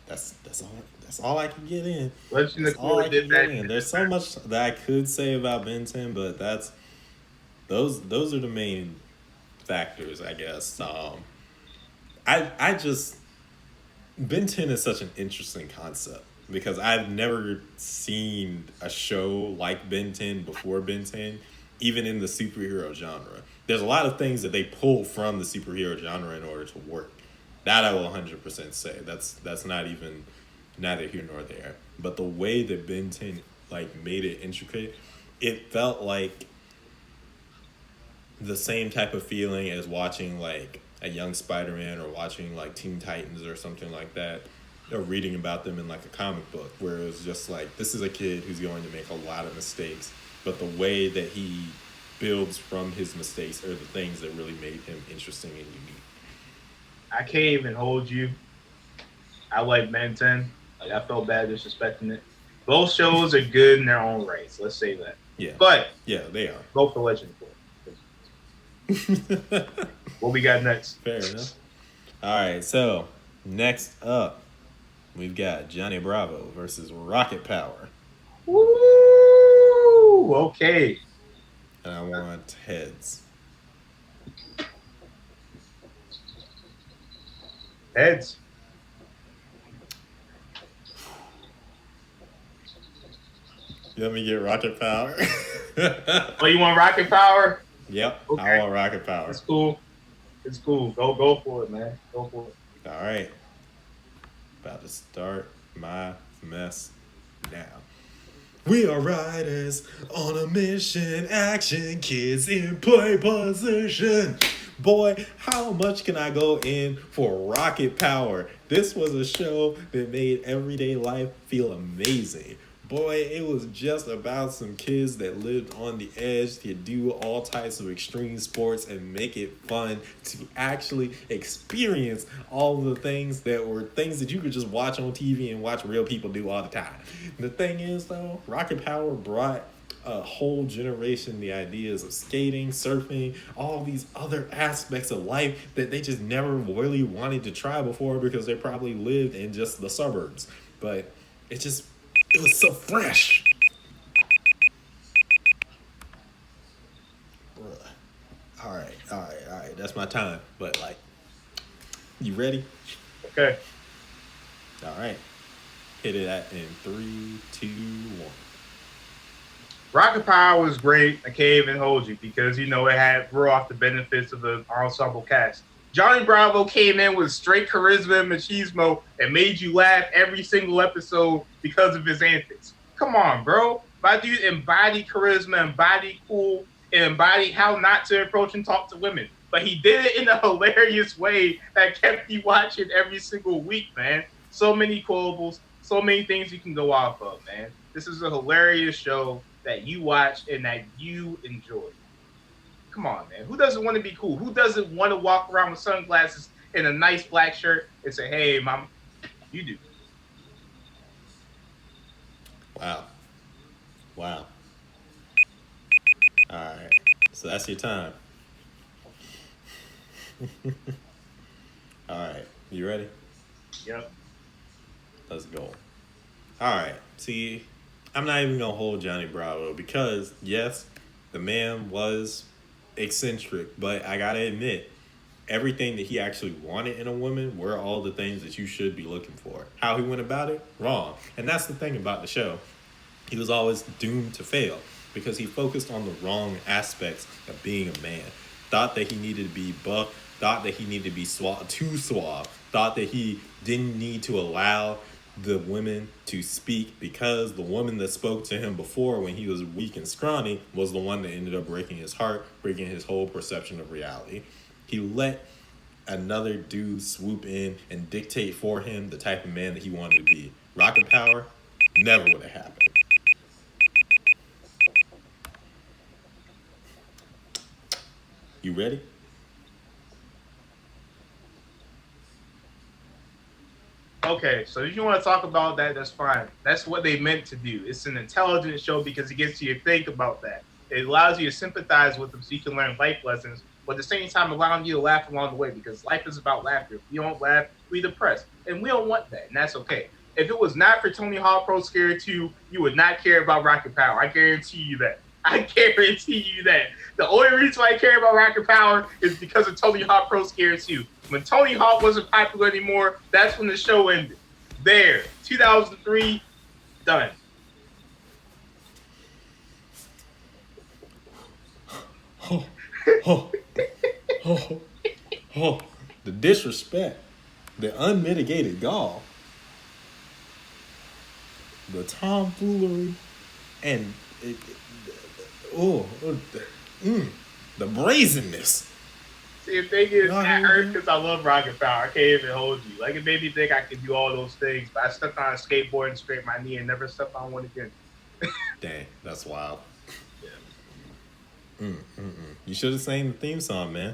S1: That's all I can get in.
S2: Legend
S1: That's
S2: of
S1: all I
S2: Korra did
S1: can get
S2: that.
S1: in. There's so much that I could say about Ben 10, but those are the main factors, I guess. I just Ben 10 is such an interesting concept because I've never seen a show like Ben 10 before Ben 10, even in the superhero genre. There's a lot of things that they pull from the superhero genre in order to work. That I will 100% say. That's not even neither here nor there. But the way that Ben 10 like made it intricate, it felt like the same type of feeling as watching like a young Spider-Man or watching like Teen Titans or something like that, or reading about them in like a comic book, where it was just like this is a kid who's going to make a lot of mistakes, but the way that he builds from his mistakes are the things that really made him interesting and unique.
S2: I can't even hold you. I like Ben 10. Like I felt bad disrespecting it. Both shows are good in their own rights. Let's say that.
S1: Yeah,
S2: But
S1: yeah, they are.
S2: go for Legend of Korra. What we got next?
S1: Fair enough. All right, so next up, we've got Johnny Bravo versus Rocket Power,
S2: Woo! Okay.
S1: and I want heads.
S2: Heads.
S1: Let me get Rocket Power.
S2: Oh, you want Rocket Power?
S1: Yep,
S2: Okay.
S1: I want Rocket Power.
S2: It's cool. It's cool. Go for it, man. Go for it.
S1: All right, about to start my mess now. We are riders on a mission, action kids in play position. Boy, how much can I go in for Rocket Power? This was a show that made everyday life feel amazing. Boy, it was just about some kids that lived on the edge to do all types of extreme sports and make it fun to actually experience all the things that were things that you could just watch on TV and watch real people do all the time. The thing is, though, Rocket Power brought a whole generation the ideas of skating, surfing, all these other aspects of life that they just never really wanted to try before because they probably lived in just the suburbs. But it was so fresh. Bruh. All right. That's my time. But like, you ready?
S2: Okay.
S1: All right. Hit it at in 3, 2, 1.
S2: Rocket Power was great. I can't even hold you because it had brought off the benefits of the ensemble cast. Johnny Bravo came in with straight charisma and machismo and made you laugh every single episode because of his antics. Come on, bro. My dude embodied charisma, embodied cool, and embodied how not to approach and talk to women. But he did it in a hilarious way that kept you watching every single week, man. So many quotables, so many things you can go off of, man. This is a hilarious show that you watch and that you enjoy. Come on, man. Who doesn't want to be cool? Who doesn't want to walk around with sunglasses and a nice black shirt and say, "Hey, mom, you do."
S1: Wow. Wow. All right. So that's your time. All right. You ready?
S2: Yep.
S1: Let's go. All right. See, I'm not even going to hold Johnny Bravo because, yes, the man was eccentric, but I got to admit, everything that he actually wanted in a woman were all the things that you should be looking for. How he went about it, wrong. And that's the thing about the show. He was always doomed to fail because he focused on the wrong aspects of being a man. Thought that he needed to be buff, thought that he needed to be too suave, thought that he didn't need to allow the women to speak because the woman that spoke to him before when he was weak and scrawny was the one that ended up breaking his heart, breaking his whole perception of reality. He let another dude swoop in and dictate for him the type of man that he wanted to be. Rocket Power never would have happened. You ready?
S2: Okay, so if you want to talk about that, that's fine. That's what they meant to do. It's an intelligent show because it gets you to think about that. It allows you to sympathize with them so you can learn life lessons, but at the same time allowing you to laugh along the way because life is about laughter. If you don't laugh, we depressed. And we don't want that, and that's okay. If it was not for Tony Hawk Pro Skater 2, you would not care about Rocket Power. I guarantee you that. I guarantee you that. The only reason why I care about Rocket Power is because of Tony Hawk Pro Skater 2. When Tony Hawk wasn't popular anymore, that's when the show ended. There, 2003, done.
S1: Oh, oh, oh, oh. The disrespect, the unmitigated gall, the tomfoolery, and the brazenness.
S2: See, the thing is, I hurt because I love Rocket Power. I can't even hold you. Like, it made me think I could do all those things, but I stepped on a skateboard and scraped my knee and never stepped on one again.
S1: Dang, that's wild.
S2: Yeah.
S1: You should have sang the theme song, man.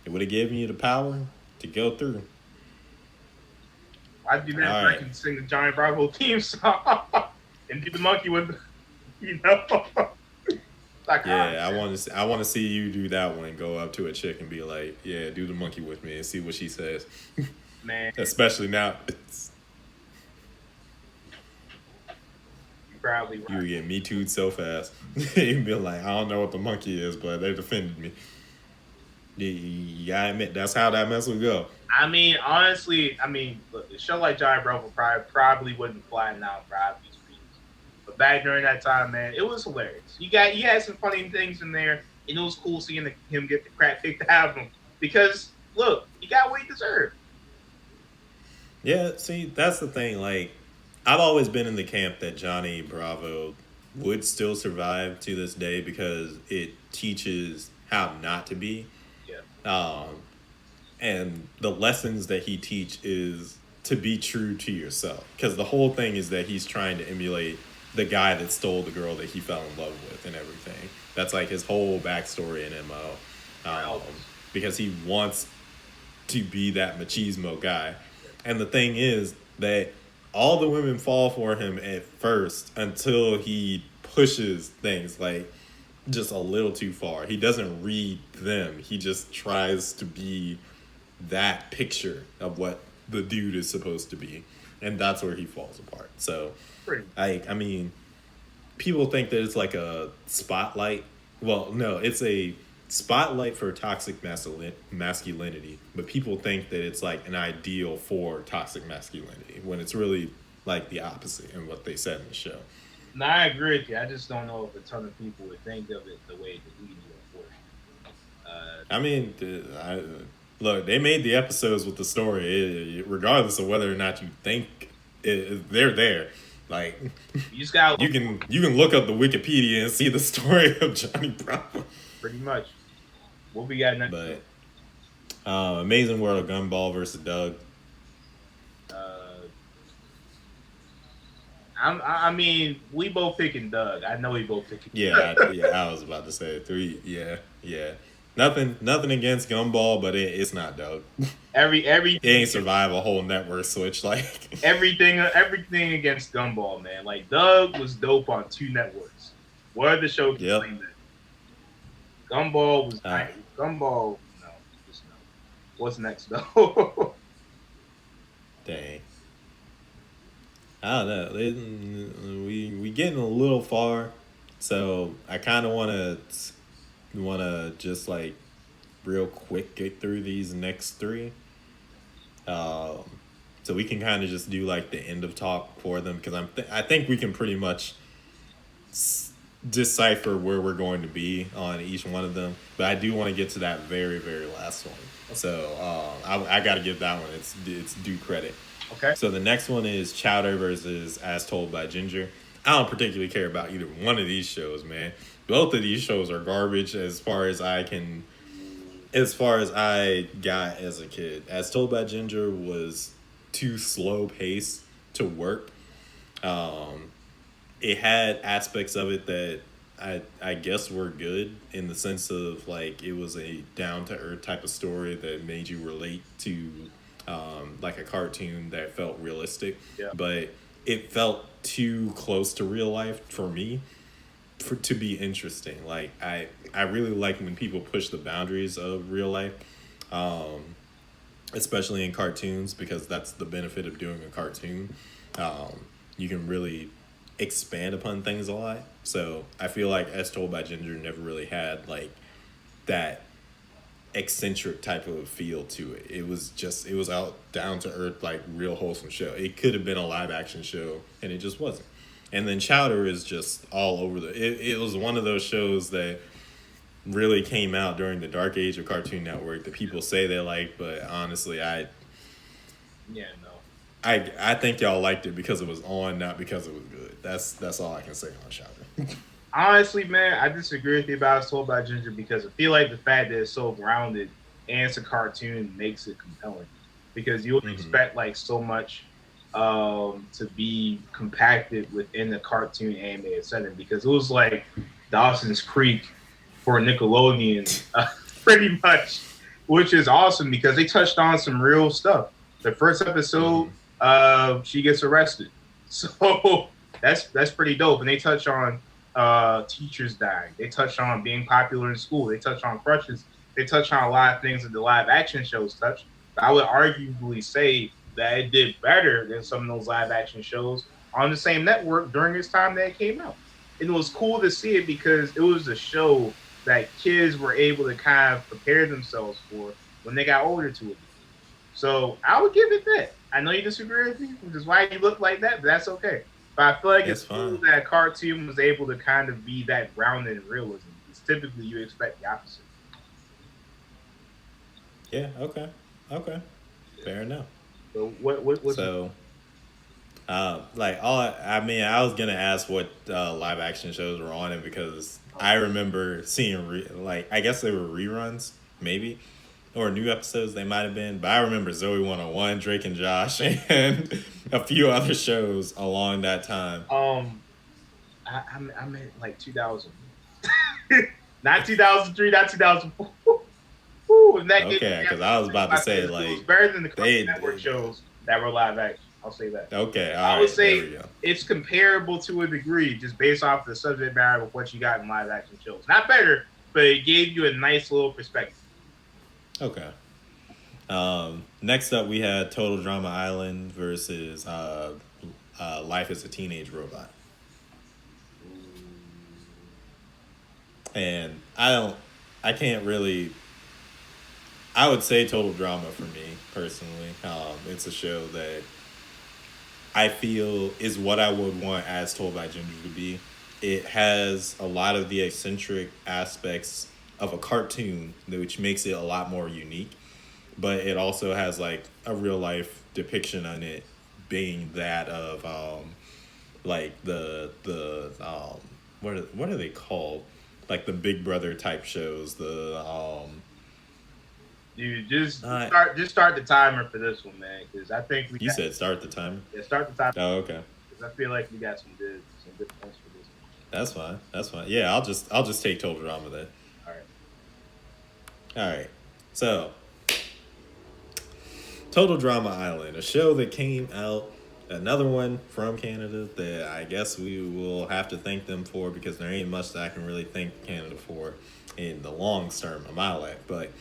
S1: It would have given you the power to go through.
S2: I'd do that if I can sing the Johnny Bravo theme song and do the monkey with, Like,
S1: yeah, I want to see you do that one and go up to a chick and be like, "Yeah, do the monkey with me," and see what she says.
S2: Man,
S1: especially now,
S2: probably right.
S1: You get me too'd so fast. You'd be like, "I don't know what the monkey is, but they defended me." You gotta admit, that's how that mess would go.
S2: I mean, honestly, look, a show like Johnny Bravo probably wouldn't fly now for obvious reasons. But back during that time, man, it was hilarious. You had some funny things in there, and it was cool seeing him get the crap kicked out of him. Because look, he got what he deserved.
S1: Yeah, see, that's the thing. Like, I've always been in the camp that Johnny Bravo would still survive to this day because it teaches how not to be.
S2: Yeah.
S1: And the lessons that he teach is to be true to yourself. Because the whole thing is that he's trying to emulate the guy that stole the girl that he fell in love with and everything. That's like his whole backstory and MO. Because he wants to be that machismo guy. And the thing is that all the women fall for him at first until he pushes things like just a little too far. He doesn't read them. He just tries to be that picture of what the dude is supposed to be. And that's where he falls apart. So, I mean, people think that it's like a spotlight. Well, no, it's a spotlight for toxic masculinity. But people think that it's like an ideal for toxic masculinity when it's really like the opposite in what they said in the show.
S2: No, I agree with you. I just don't know if a ton of people would think of it the way that we do,
S1: unfortunately. Look, they made the episodes with the story, regardless of whether or not you think they're there. Like,
S2: you can
S1: look up the Wikipedia and see the story of Johnny Bravo.
S2: Pretty much. What we got next?
S1: But Amazing World of Gumball versus Doug.
S2: We both picking Doug. I know we both picking.
S1: Yeah, I was about to say 3. Yeah. Nothing against Gumball, but it's not Doug.
S2: It
S1: ain't survive a whole network switch like
S2: everything against Gumball, man. Like, Doug was dope on 2 networks. What are the show claim that? Gumball was Gumball. No, just no. What's next though?
S1: Dang. I don't know. We getting a little far, so I kind of want to just like real quick get through these next 3, so we can kind of just do like the end of talk for them because I think we can pretty much decipher where we're going to be on each one of them, but I do want to get to that very, very last one. So I got to give that one its due credit.
S2: Okay.
S1: So the next one is Chowder versus As Told by Ginger. I don't particularly care about either one of these shows, man. Both of these shows are garbage as far as I got as a kid. As Told by Ginger was too slow paced to work. It had aspects of it that I guess were good in the sense of like it was a down to earth type of story that made you relate to like a cartoon that felt realistic,
S2: Yeah.
S1: but it felt too close to real life for me for to be interesting. Like I really like when people push the boundaries of real life, especially in cartoons, because that's the benefit of doing a cartoon. You can really expand upon things a lot. So I feel like As Told by Ginger never really had like that eccentric type of feel to it. It was out down to earth, like real wholesome show. It could have been a live action show, and it just wasn't. And then Chowder is just all over the. It was one of those shows that really came out during the dark age of Cartoon Network that people say they like, but honestly,
S2: Yeah, no.
S1: I think y'all liked it because it was on, not because it was good. That's all I can say on Chowder.
S2: Honestly, man, I disagree with you about Soul by Ginger because I feel like the fact that it's so grounded and it's a cartoon makes it compelling. Because you would
S1: Mm-hmm.
S2: expect like so much to be compacted within the cartoon animated setting because it was like Dawson's Creek for Nickelodeon, pretty much, which is awesome because they touched on some real stuff. The first episode,
S1: Mm-hmm.
S2: she gets arrested, so that's pretty dope, and they touch on teachers dying. They touch on being popular in school. They touch on crushes. They touch on a lot of things that the live action shows touch. But I would arguably say that it did better than some of those live action shows on the same network during its time that it came out. And it was cool to see it because it was a show that kids were able to kind of prepare themselves for when they got older to it. So I would give it that. I know you disagree with me, which is why you look like that, but that's okay. But I feel like
S1: It's
S2: it's cool
S1: fine.
S2: that cartoon was able to kind of be that grounded in realism. Because typically you expect the opposite.
S1: Yeah. Okay. Okay.
S2: Yeah.
S1: Fair enough.
S2: So what's
S1: So, like I mean, I was gonna ask what live action shows were on it because I remember seeing like I guess they were reruns, maybe, or new episodes they might have been. But I remember Zoe 101, Drake and Josh, and a few other shows along that time.
S2: I meant like 2000, not 2003, not 2004. In that case,
S1: Okay,
S2: yeah,
S1: because I was about to say
S2: it was
S1: like
S2: better than the Cartoon
S1: they.
S2: Network shows that were live action. I'll say that.
S1: Okay, all
S2: I would
S1: right, there
S2: say
S1: we go.
S2: it's comparable to a degree, just based off the subject matter of what you got in live action shows. Not better, but it gave you a nice little perspective.
S1: Okay. Next up, we had Total Drama Island versus Life as a Teenage Robot. And I can't really, I would say Total Drama for me personally. It's a show that I feel is what I would want As Told by Ginger to be. It has a lot of the eccentric aspects of a cartoon, which makes it a lot more unique. But it also has like a real life depiction on it, being that of like the what are they called? Like the Big Brother type shows. The
S2: You
S1: uh,
S2: just start the timer for this one, man, because I think we
S1: you
S2: got
S1: said start the timer.
S2: yeah, start the timer
S1: Oh, okay.
S2: because I feel like we got some good points for this
S1: That's fine. That's fine. Yeah, I'll just take Total Drama then.
S2: one. All right.
S1: All right. So, Total Drama Island, a show that came out, another one from Canada that I guess we will have to thank them for because there ain't much that I can really thank Canada for in the long term of my life. But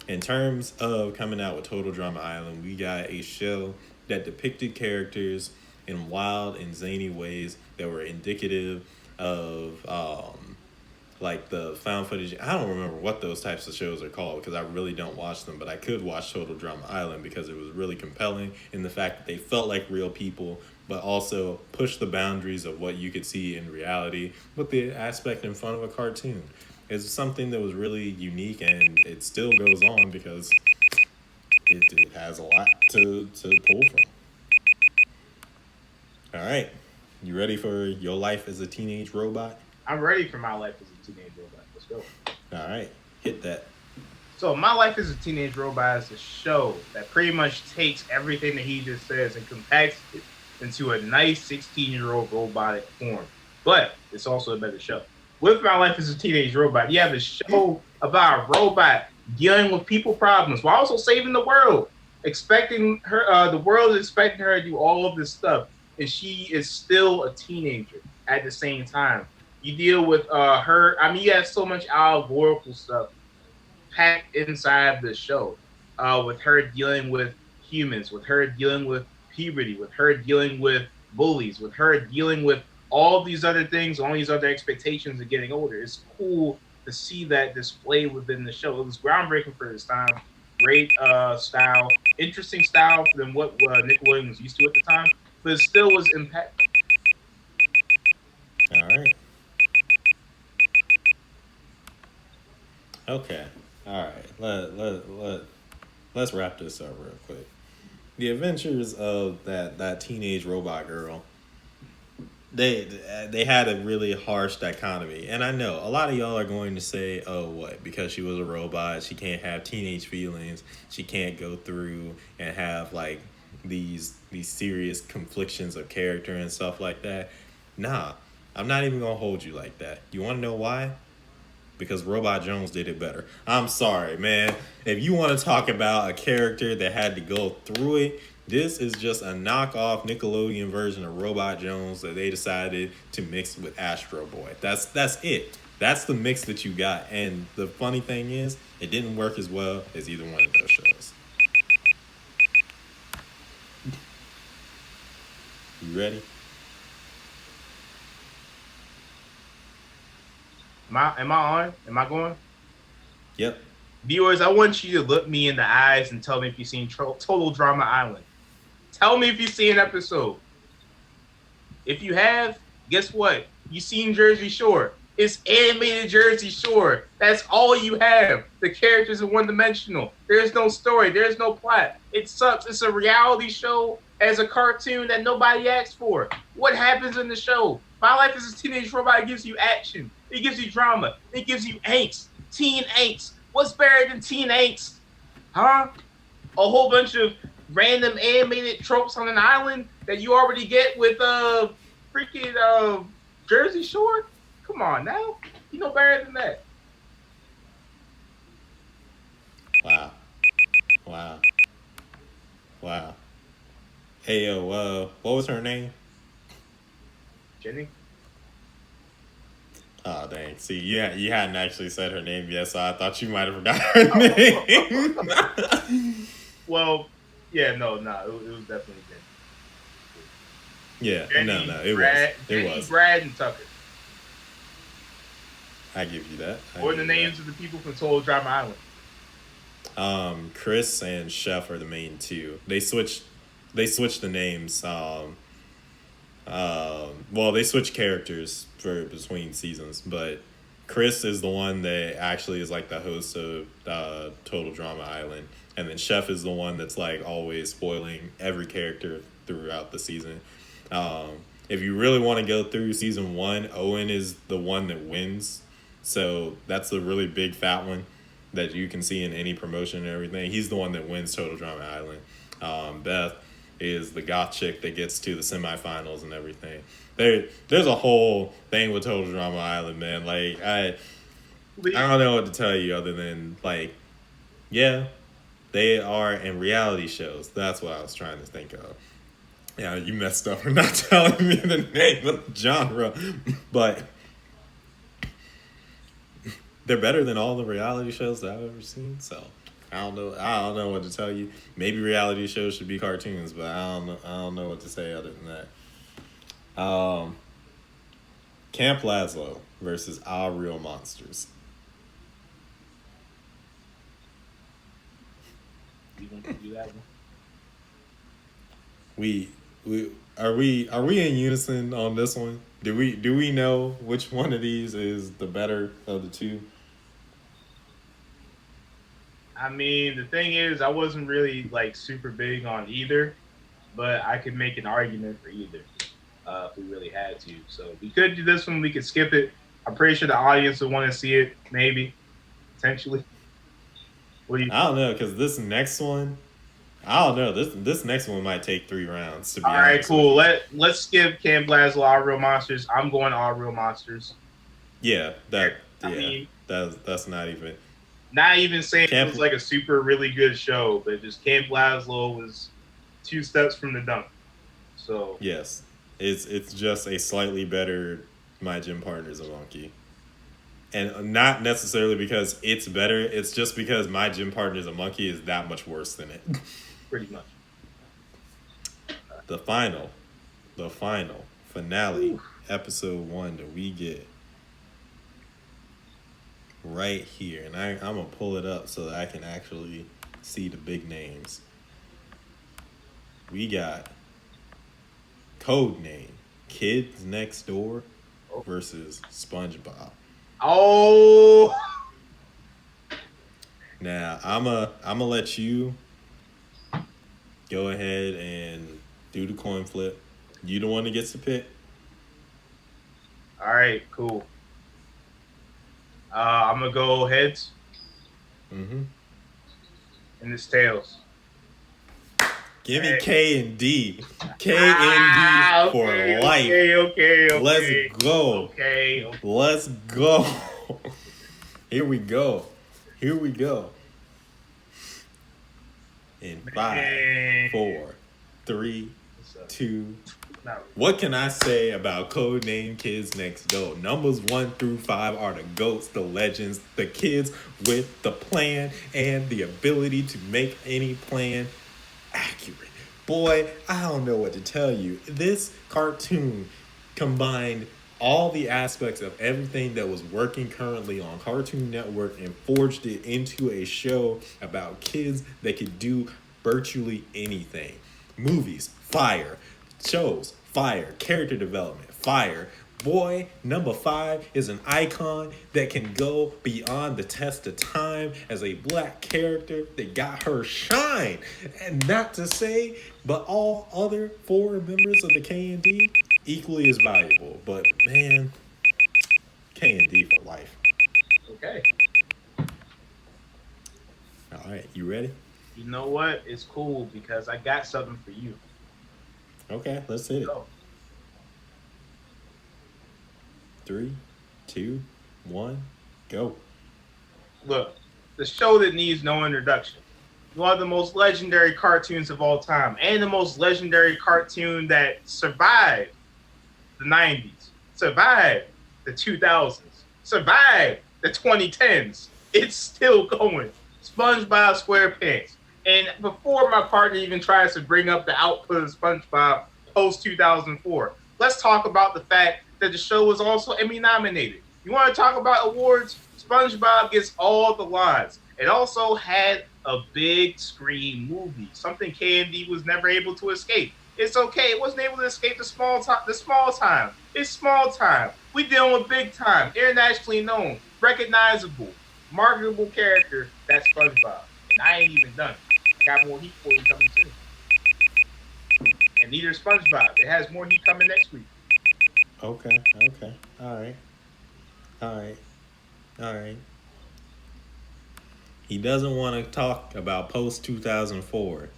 S1: in terms of coming out with Total Drama Island, we got a show that depicted characters in wild and zany ways that were indicative of like the found footage. I don't remember what those types of shows are called because I really don't watch them, but I could watch Total Drama Island because it was really compelling in the fact that they felt like real people, but also pushed the boundaries of what you could see in reality with the aspect in front of a cartoon. It's something that was really unique and it still goes on because it has a lot to pull from. All right. You ready for your life as a teenage robot?
S2: I'm ready for my life as a teenage robot. Let's go.
S1: All right. Hit that.
S2: So, My Life as a Teenage Robot is a show that pretty much takes everything that he just says and compacts it into a nice 16-year-old robotic form. But it's also a better show. With My Life as a Teenage Robot, you have a show about a robot dealing with people problems while also saving the world. expecting her. The world is expecting her to do all of this stuff, and she is still a teenager at the same time. You deal with her. I mean, you have so much allegorical stuff packed inside the show, with her dealing with humans, with her dealing with puberty, with her dealing with bullies, with her dealing with all these other things, all these other expectations of getting older. It's cool to see that displayed within the show. It was groundbreaking for its time. Great style, interesting style than what Nickelodeon was used to at the time, but it still was impactful.
S1: All right. Okay. All right. Let's wrap this up real quick. The adventures of that teenage robot girl, they had a really harsh dichotomy. And I know a lot of y'all are going to say, "Oh, what? Because she was a robot, she can't have teenage feelings. She can't go through and have like these serious conflictions of character and stuff like that." Nah, I'm not even gonna hold you like that. You want to know why? Because Robot Jones did it better. I'm sorry, man. If you want to talk about a character that had to go through it, this is just a knockoff Nickelodeon version of Robot Jones that they decided to mix with Astro Boy. That's it. That's the mix that you got. And the funny thing is, it didn't work as well as either one of those shows. You ready?
S2: Am I on? Am I going?
S1: Yep.
S2: Viewers, I want you to look me in the eyes and tell me if you've seen Total Drama Island. Tell me if you've seen an episode. If you have, guess what? You've seen Jersey Shore. It's animated Jersey Shore. That's all you have. The characters are one-dimensional. There's no story. There's no plot. It sucks. It's a reality show as a cartoon that nobody asked for. What happens in the show? My Life as a Teenage Robot gives you action. It gives you drama. It gives you angst. Teen angst. What's better than teen angst? Huh? A whole bunch of random animated tropes on an island that you already get with freaking Jersey Shore? Come on now. You know better than that.
S1: Wow. Wow. Wow. Hey yo, what was her name?
S2: Jenny?
S1: Oh dang! See, you hadn't actually said her name yet, so I thought you might have forgot her name.
S2: Well, yeah, no, it was definitely Jenny.
S1: Yeah,
S2: Jenny,
S1: no, it
S2: Brad,
S1: was.
S2: Jenny,
S1: It was.
S2: Brad, and Tucker.
S1: I give you that.
S2: What are the names of the people from Total Drama
S1: Island? Chris and Chef are the main two. They switched the names. Well, they switch characters for between seasons, but Chris is the one that actually is like the host of Total Drama Island, and then Chef is the one that's like always spoiling every character throughout the season. If you really want to go through season one, Owen is the one that wins, so that's a really big fat one that you can see in any promotion and everything. He's the one that wins Total Drama Island. Beth is the goth chick that gets to the semifinals and everything. There's a whole thing with Total Drama Island, man. Like I don't know what to tell you other than like, yeah, they are in reality shows. That's what I was trying to think of. Yeah, you messed up for not telling me the name of the genre, but they're better than all the reality shows that I've ever seen. So I don't know what to tell you. Maybe reality shows should be cartoons, but I don't know what to say other than that. Camp Lazlo versus Our Real Monsters.
S2: You want to do that one?
S1: We are we in unison on this one? Do we know which one of these is the better of the two?
S2: I mean, the thing is, I wasn't really like super big on either, but I could make an argument for either if we really had to. So we could do this one. We could skip it. I'm pretty sure the audience would want to see it, maybe, potentially. What do you?
S1: I don't know, because this next one, I don't know. This next one might take 3 rounds. To be
S2: All right,
S1: honest
S2: cool.
S1: with you.
S2: Let's skip Camp Lazlo, All Real Monsters. I'm going All Real Monsters.
S1: Yeah,
S2: I mean,
S1: that's not even.
S2: Not even saying it
S1: Camp.
S2: was like a super really good show, but just Camp Lazlo was two steps from the dunk. So
S1: Yes, it's just a slightly better My Gym Partner's a Monkey, and not necessarily because it's better. It's just because My Gym Partner's a Monkey is that much worse than it.
S2: pretty much.
S1: the final, the final finale,
S2: Ooh.
S1: episode 1 that we get right here, and I'm gonna pull it up so that I can actually see the big names. We got code name Kids Next Door versus SpongeBob.
S2: Oh,
S1: Now I'm gonna let you go ahead and do the coin flip. You the one that gets to pick.
S2: all right, cool. I'm gonna go heads
S1: Mm-hmm.
S2: and it's tails.
S1: Give me
S2: Hey.
S1: K and D. K and D for
S2: okay,
S1: life.
S2: okay.
S1: Let's go.
S2: Okay.
S1: Let's go. Here we go. Here we go. In 5,
S2: Man.
S1: 4, 3,
S2: What's up?
S1: 2.
S2: Not
S1: What can I say about Codename Kids Next Door? Numbers 1 through 5 are the goats, the legends, the kids with the plan and the ability to make any plan accurate. Boy, I don't know what to tell you. This cartoon combined all the aspects of everything that was working currently on Cartoon Network and forged it into a show about kids that could do virtually anything. Movies, fire. Shows, fire. Character development, fire. Boy, number 5 is an icon that can go beyond the test of time as a black character that got her shine. And not to say, but all other 4 members of the K&D equally as valuable. But man, K&D for life.
S2: okay.
S1: All right, you ready?
S2: You know what? It's cool because I got something for you.
S1: Okay, let's hit it.
S2: Go.
S1: 3, 2, 1, go.
S2: Look, the show that needs no introduction. One of the most legendary cartoons of all time, and the most legendary cartoon that survived the 90s, survived the 2000s, survived the 2010s. It's still going. SpongeBob SquarePants. And before my partner even tries to bring up the output of SpongeBob post 2004, let's talk about the fact that the show was also Emmy nominated. You want to talk about awards? SpongeBob gets all the lines. It also had a big screen movie, something K&D was never able to escape. It's okay. It wasn't able to escape the small time. It's small time. We dealing with big time, internationally known, recognizable, marketable character. That's SpongeBob. And I ain't even done. I got more heat for you coming soon. And neither is SpongeBob. It has more heat coming next week.
S1: Okay. All right. He doesn't want to talk about post 2004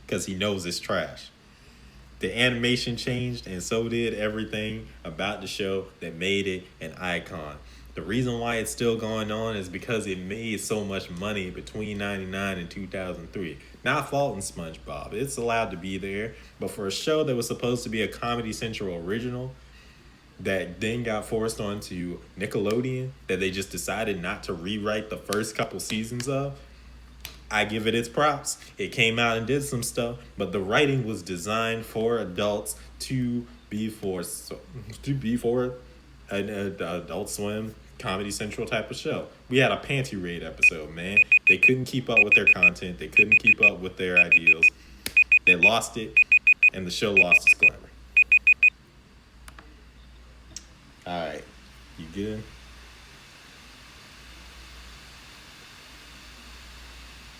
S1: because he knows it's trash. The animation changed, and so did everything about the show that made it an icon. The reason why it's still going on is because it made so much money between 99 and 2003. Not faulting SpongeBob. It's allowed to be there. But for a show that was supposed to be a Comedy Central original that then got forced onto Nickelodeon, that they just decided not to rewrite the first couple seasons of, I give it its props. It came out and did some stuff, but the writing was designed for adults to be for an Adult Swim, Comedy Central type of show. We had a panty raid episode, man. They couldn't keep up with their content. They couldn't keep up with their ideals. They lost it, and the show lost its glamour. All right, you good?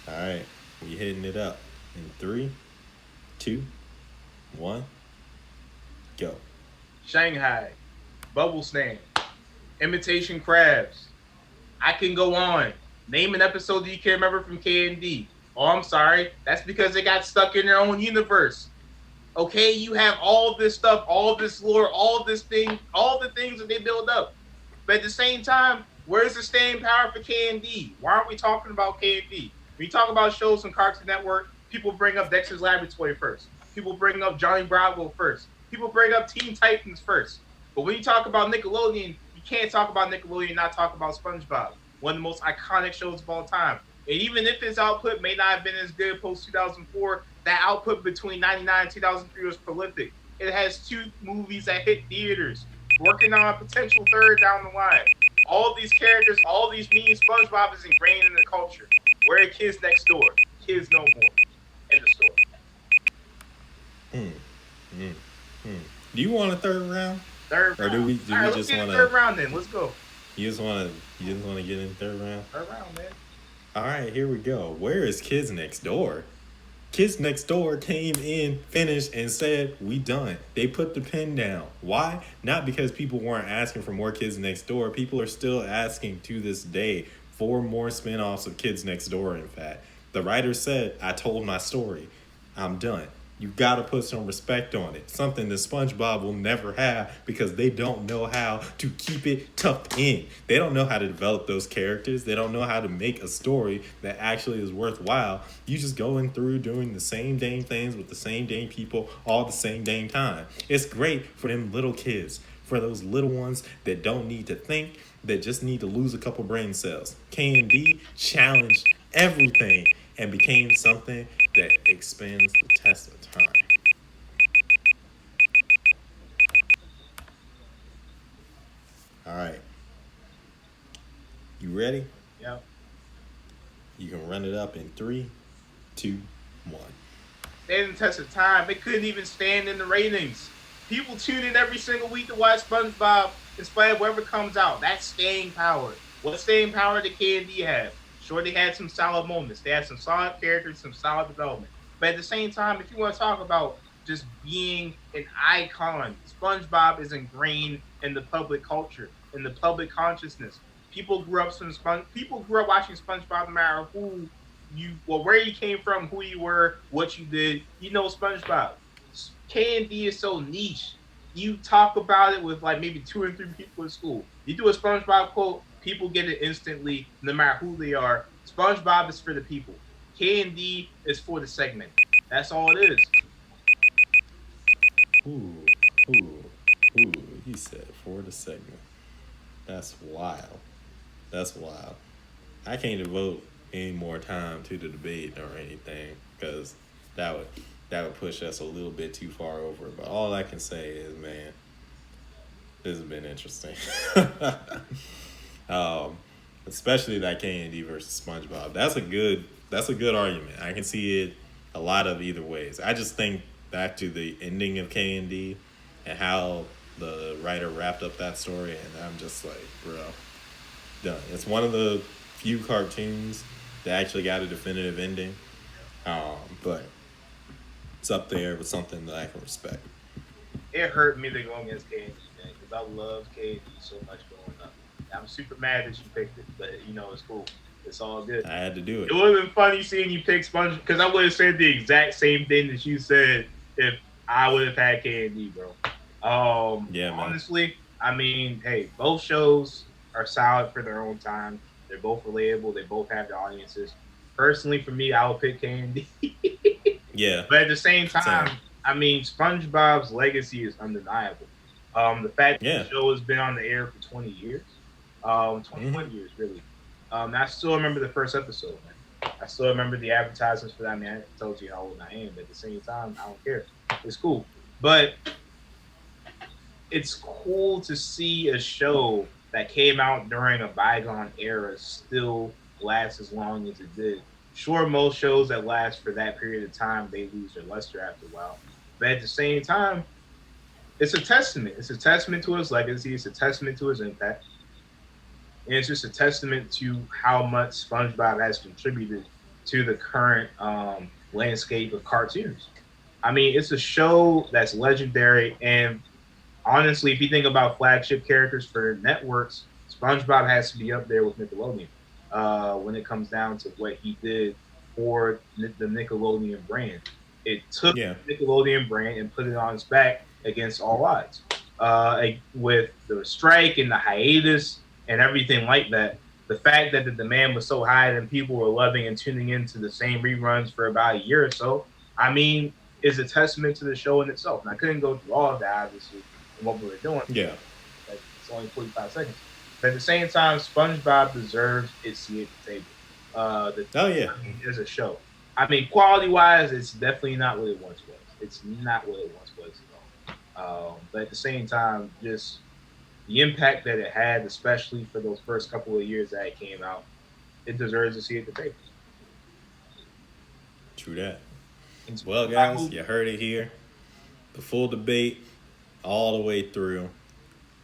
S1: All right, we hitting it up in 3, 2, 1, go.
S2: Shanghai, Bubble Stand, Imitation Crabs. I can go on. Name an episode that you can remember from K&D. Oh, I'm sorry. That's because they got stuck in their own universe. Okay, you have all this stuff, all this lore, all this thing, all the things that they build up. But at the same time, Where's the staying power for K&D? Why aren't we talking about K&D? When you talk about shows on Cartoon Network, people bring up Dexter's Laboratory first. People bring up Johnny Bravo first. People bring up Teen Titans first. But when you talk about Nickelodeon, you can't talk about Nickelodeon and not talk about SpongeBob, one of the most iconic shows of all time. And even if its output may not have been as good post 2004, that output between 99 and 2003 was prolific. It has two movies that hit theaters, working on a potential third down the line. All these characters, all these memes, SpongeBob is ingrained in the culture. Where are kids next door? Kids no more. End of story.
S1: Mm, mm, mm. Do you want a third round,
S2: Third
S1: or do
S2: round.
S1: we do
S2: All
S1: we
S2: right, let's
S1: just
S2: get
S1: want
S2: a
S1: to?
S2: third round then. Let's go.
S1: You just want to get in the third round.
S2: Third round, man.
S1: All right, here we go. Where is Kids Next Door? Kids Next Door came in, finished, and said, "We done." They put the pen down. Why? Not because people weren't asking for more Kids Next Door. People are still asking to this day for more spin-offs of Kids Next Door, in fact. The writer said, "I told my story. I'm done." You gotta put some respect on it. Something that SpongeBob will never have because they don't know how to keep it tucked in. They don't know how to develop those characters. They don't know how to make a story that actually is worthwhile. You just going through doing the same dang things with the same dang people all the same dang time. It's great for them little kids, for those little ones that don't need to think, that just need to lose a couple brain cells. K&D challenged everything and became something that expands the test of time. All right, you ready?
S2: Yep.
S1: You can run it up in three, two, one.
S2: Standing the test of time. It couldn't even stand in the ratings. People tune in every single week to watch SpongeBob in spite of whatever comes out. That's staying power. What staying power did K&D have? Sure, they had some solid moments. They had some solid characters, some solid development. But at the same time, if you want to talk about just being an icon, SpongeBob is ingrained in the public culture, in the public consciousness. People grew up watching SpongeBob no matter where you came from, who you were, what you did. You know SpongeBob. K&D is so niche. You talk about it with like maybe two or three people in school. You do a SpongeBob quote, people get it instantly, no matter who they are. SpongeBob is for the people. K&D is for the segment. That's all it is.
S1: Ooh, ooh, ooh. He said for the segment. That's wild. That's wild. I can't devote any more time to the debate or anything because that would that would push us a little bit too far over. But all I can say is, man, this has been interesting. um, Especially that K&D versus SpongeBob. That's a good argument. I can see it a lot of either ways. I just think back to the ending of K&D and how the writer wrapped up that story, and I'm just like, bro, done. It's one of the few cartoons that actually got a definitive ending. But it's up there with something that I can respect.
S2: It hurt me to go against K&D, man, because I love K&D so much growing up. I'm super mad that you picked it, but it's cool. It's all good.
S1: I had to do
S2: It
S1: it.
S2: would have been funny seeing you pick Sponge because I would have said the exact same thing that you said if I would have had K&D, bro.
S1: Yeah, man.
S2: Honestly, I mean, hey, both shows are solid for their own time. They're both relatable. They both have their audiences. Personally, for me, I would pick K&D.
S1: Yeah,
S2: But at the same
S1: same.
S2: time, I mean, SpongeBob's legacy is undeniable. The fact that the
S1: Yeah.
S2: show has been on the air for 20 years,
S1: Mm-hmm.
S2: 21 years, really. I still remember the first episode, man. I still remember the advertisements for that. I mean, I told you how old I am, but at the same time, I don't care. It's cool. But it's cool to see a show that came out during a bygone era still last as long as it did. Sure, most shows that last for that period of time they lose their luster after a while, but at the same time, it's a testament. It's a testament to his legacy. It's a testament to his impact, and it's just a testament to how much SpongeBob has contributed to the current landscape of cartoons. I mean, it's a show that's legendary, and honestly, if you think about flagship characters for networks, SpongeBob has to be up there with Nickelodeon when it comes down to what he did for the Nickelodeon brand. It took
S1: Yeah.
S2: the Nickelodeon brand and put it on its back against all odds. With the strike and the hiatus and everything like that. The fact that the demand was so high and people were loving and tuning into the same reruns for about a year or so, I mean, is a testament to the show in itself. And I couldn't go through all of that, obviously, and what we were doing.
S1: Yeah.
S2: Like, it's only 45 seconds. But at the same time, SpongeBob deserves its seat at the table.
S1: Oh yeah.
S2: I mean, as a show. I mean, quality wise, it's definitely not what it once was. It's not what it once was at all. But at the same time, just the impact that it had, especially for those first couple of years that it came out, it deserves a seat at the table.
S1: True that.
S2: And
S1: Well, guys, you heard it here. The full debate all the way through.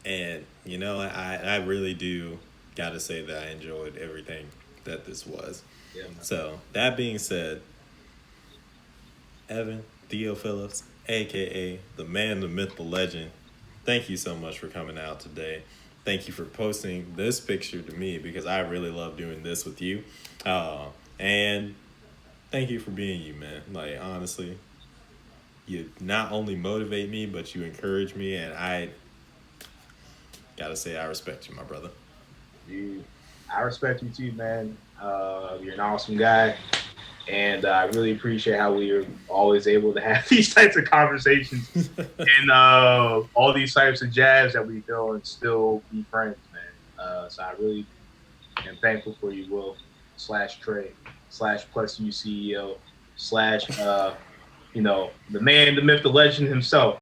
S1: And, I really do got to say that I enjoyed everything that this was.
S2: yeah, man.
S1: So, that being said, Evan, Theo Phillips, a.k.a. the man, the myth, the legend, thank you so much for coming out today. Thank you for posting this picture to me because I really love doing this with you. And thank you for being you, man. Like, honestly, you not only motivate me, but you encourage me. And I got to say, I respect you, my brother.
S2: Dude, I respect you too, man. You're an awesome guy. And I really appreciate how we are always able to have these types of conversations and all these types of jabs that we do and still be friends, man. So I really am thankful for you, Will, slash Trey, slash plus you CEO, slash, the man, the myth, the legend himself.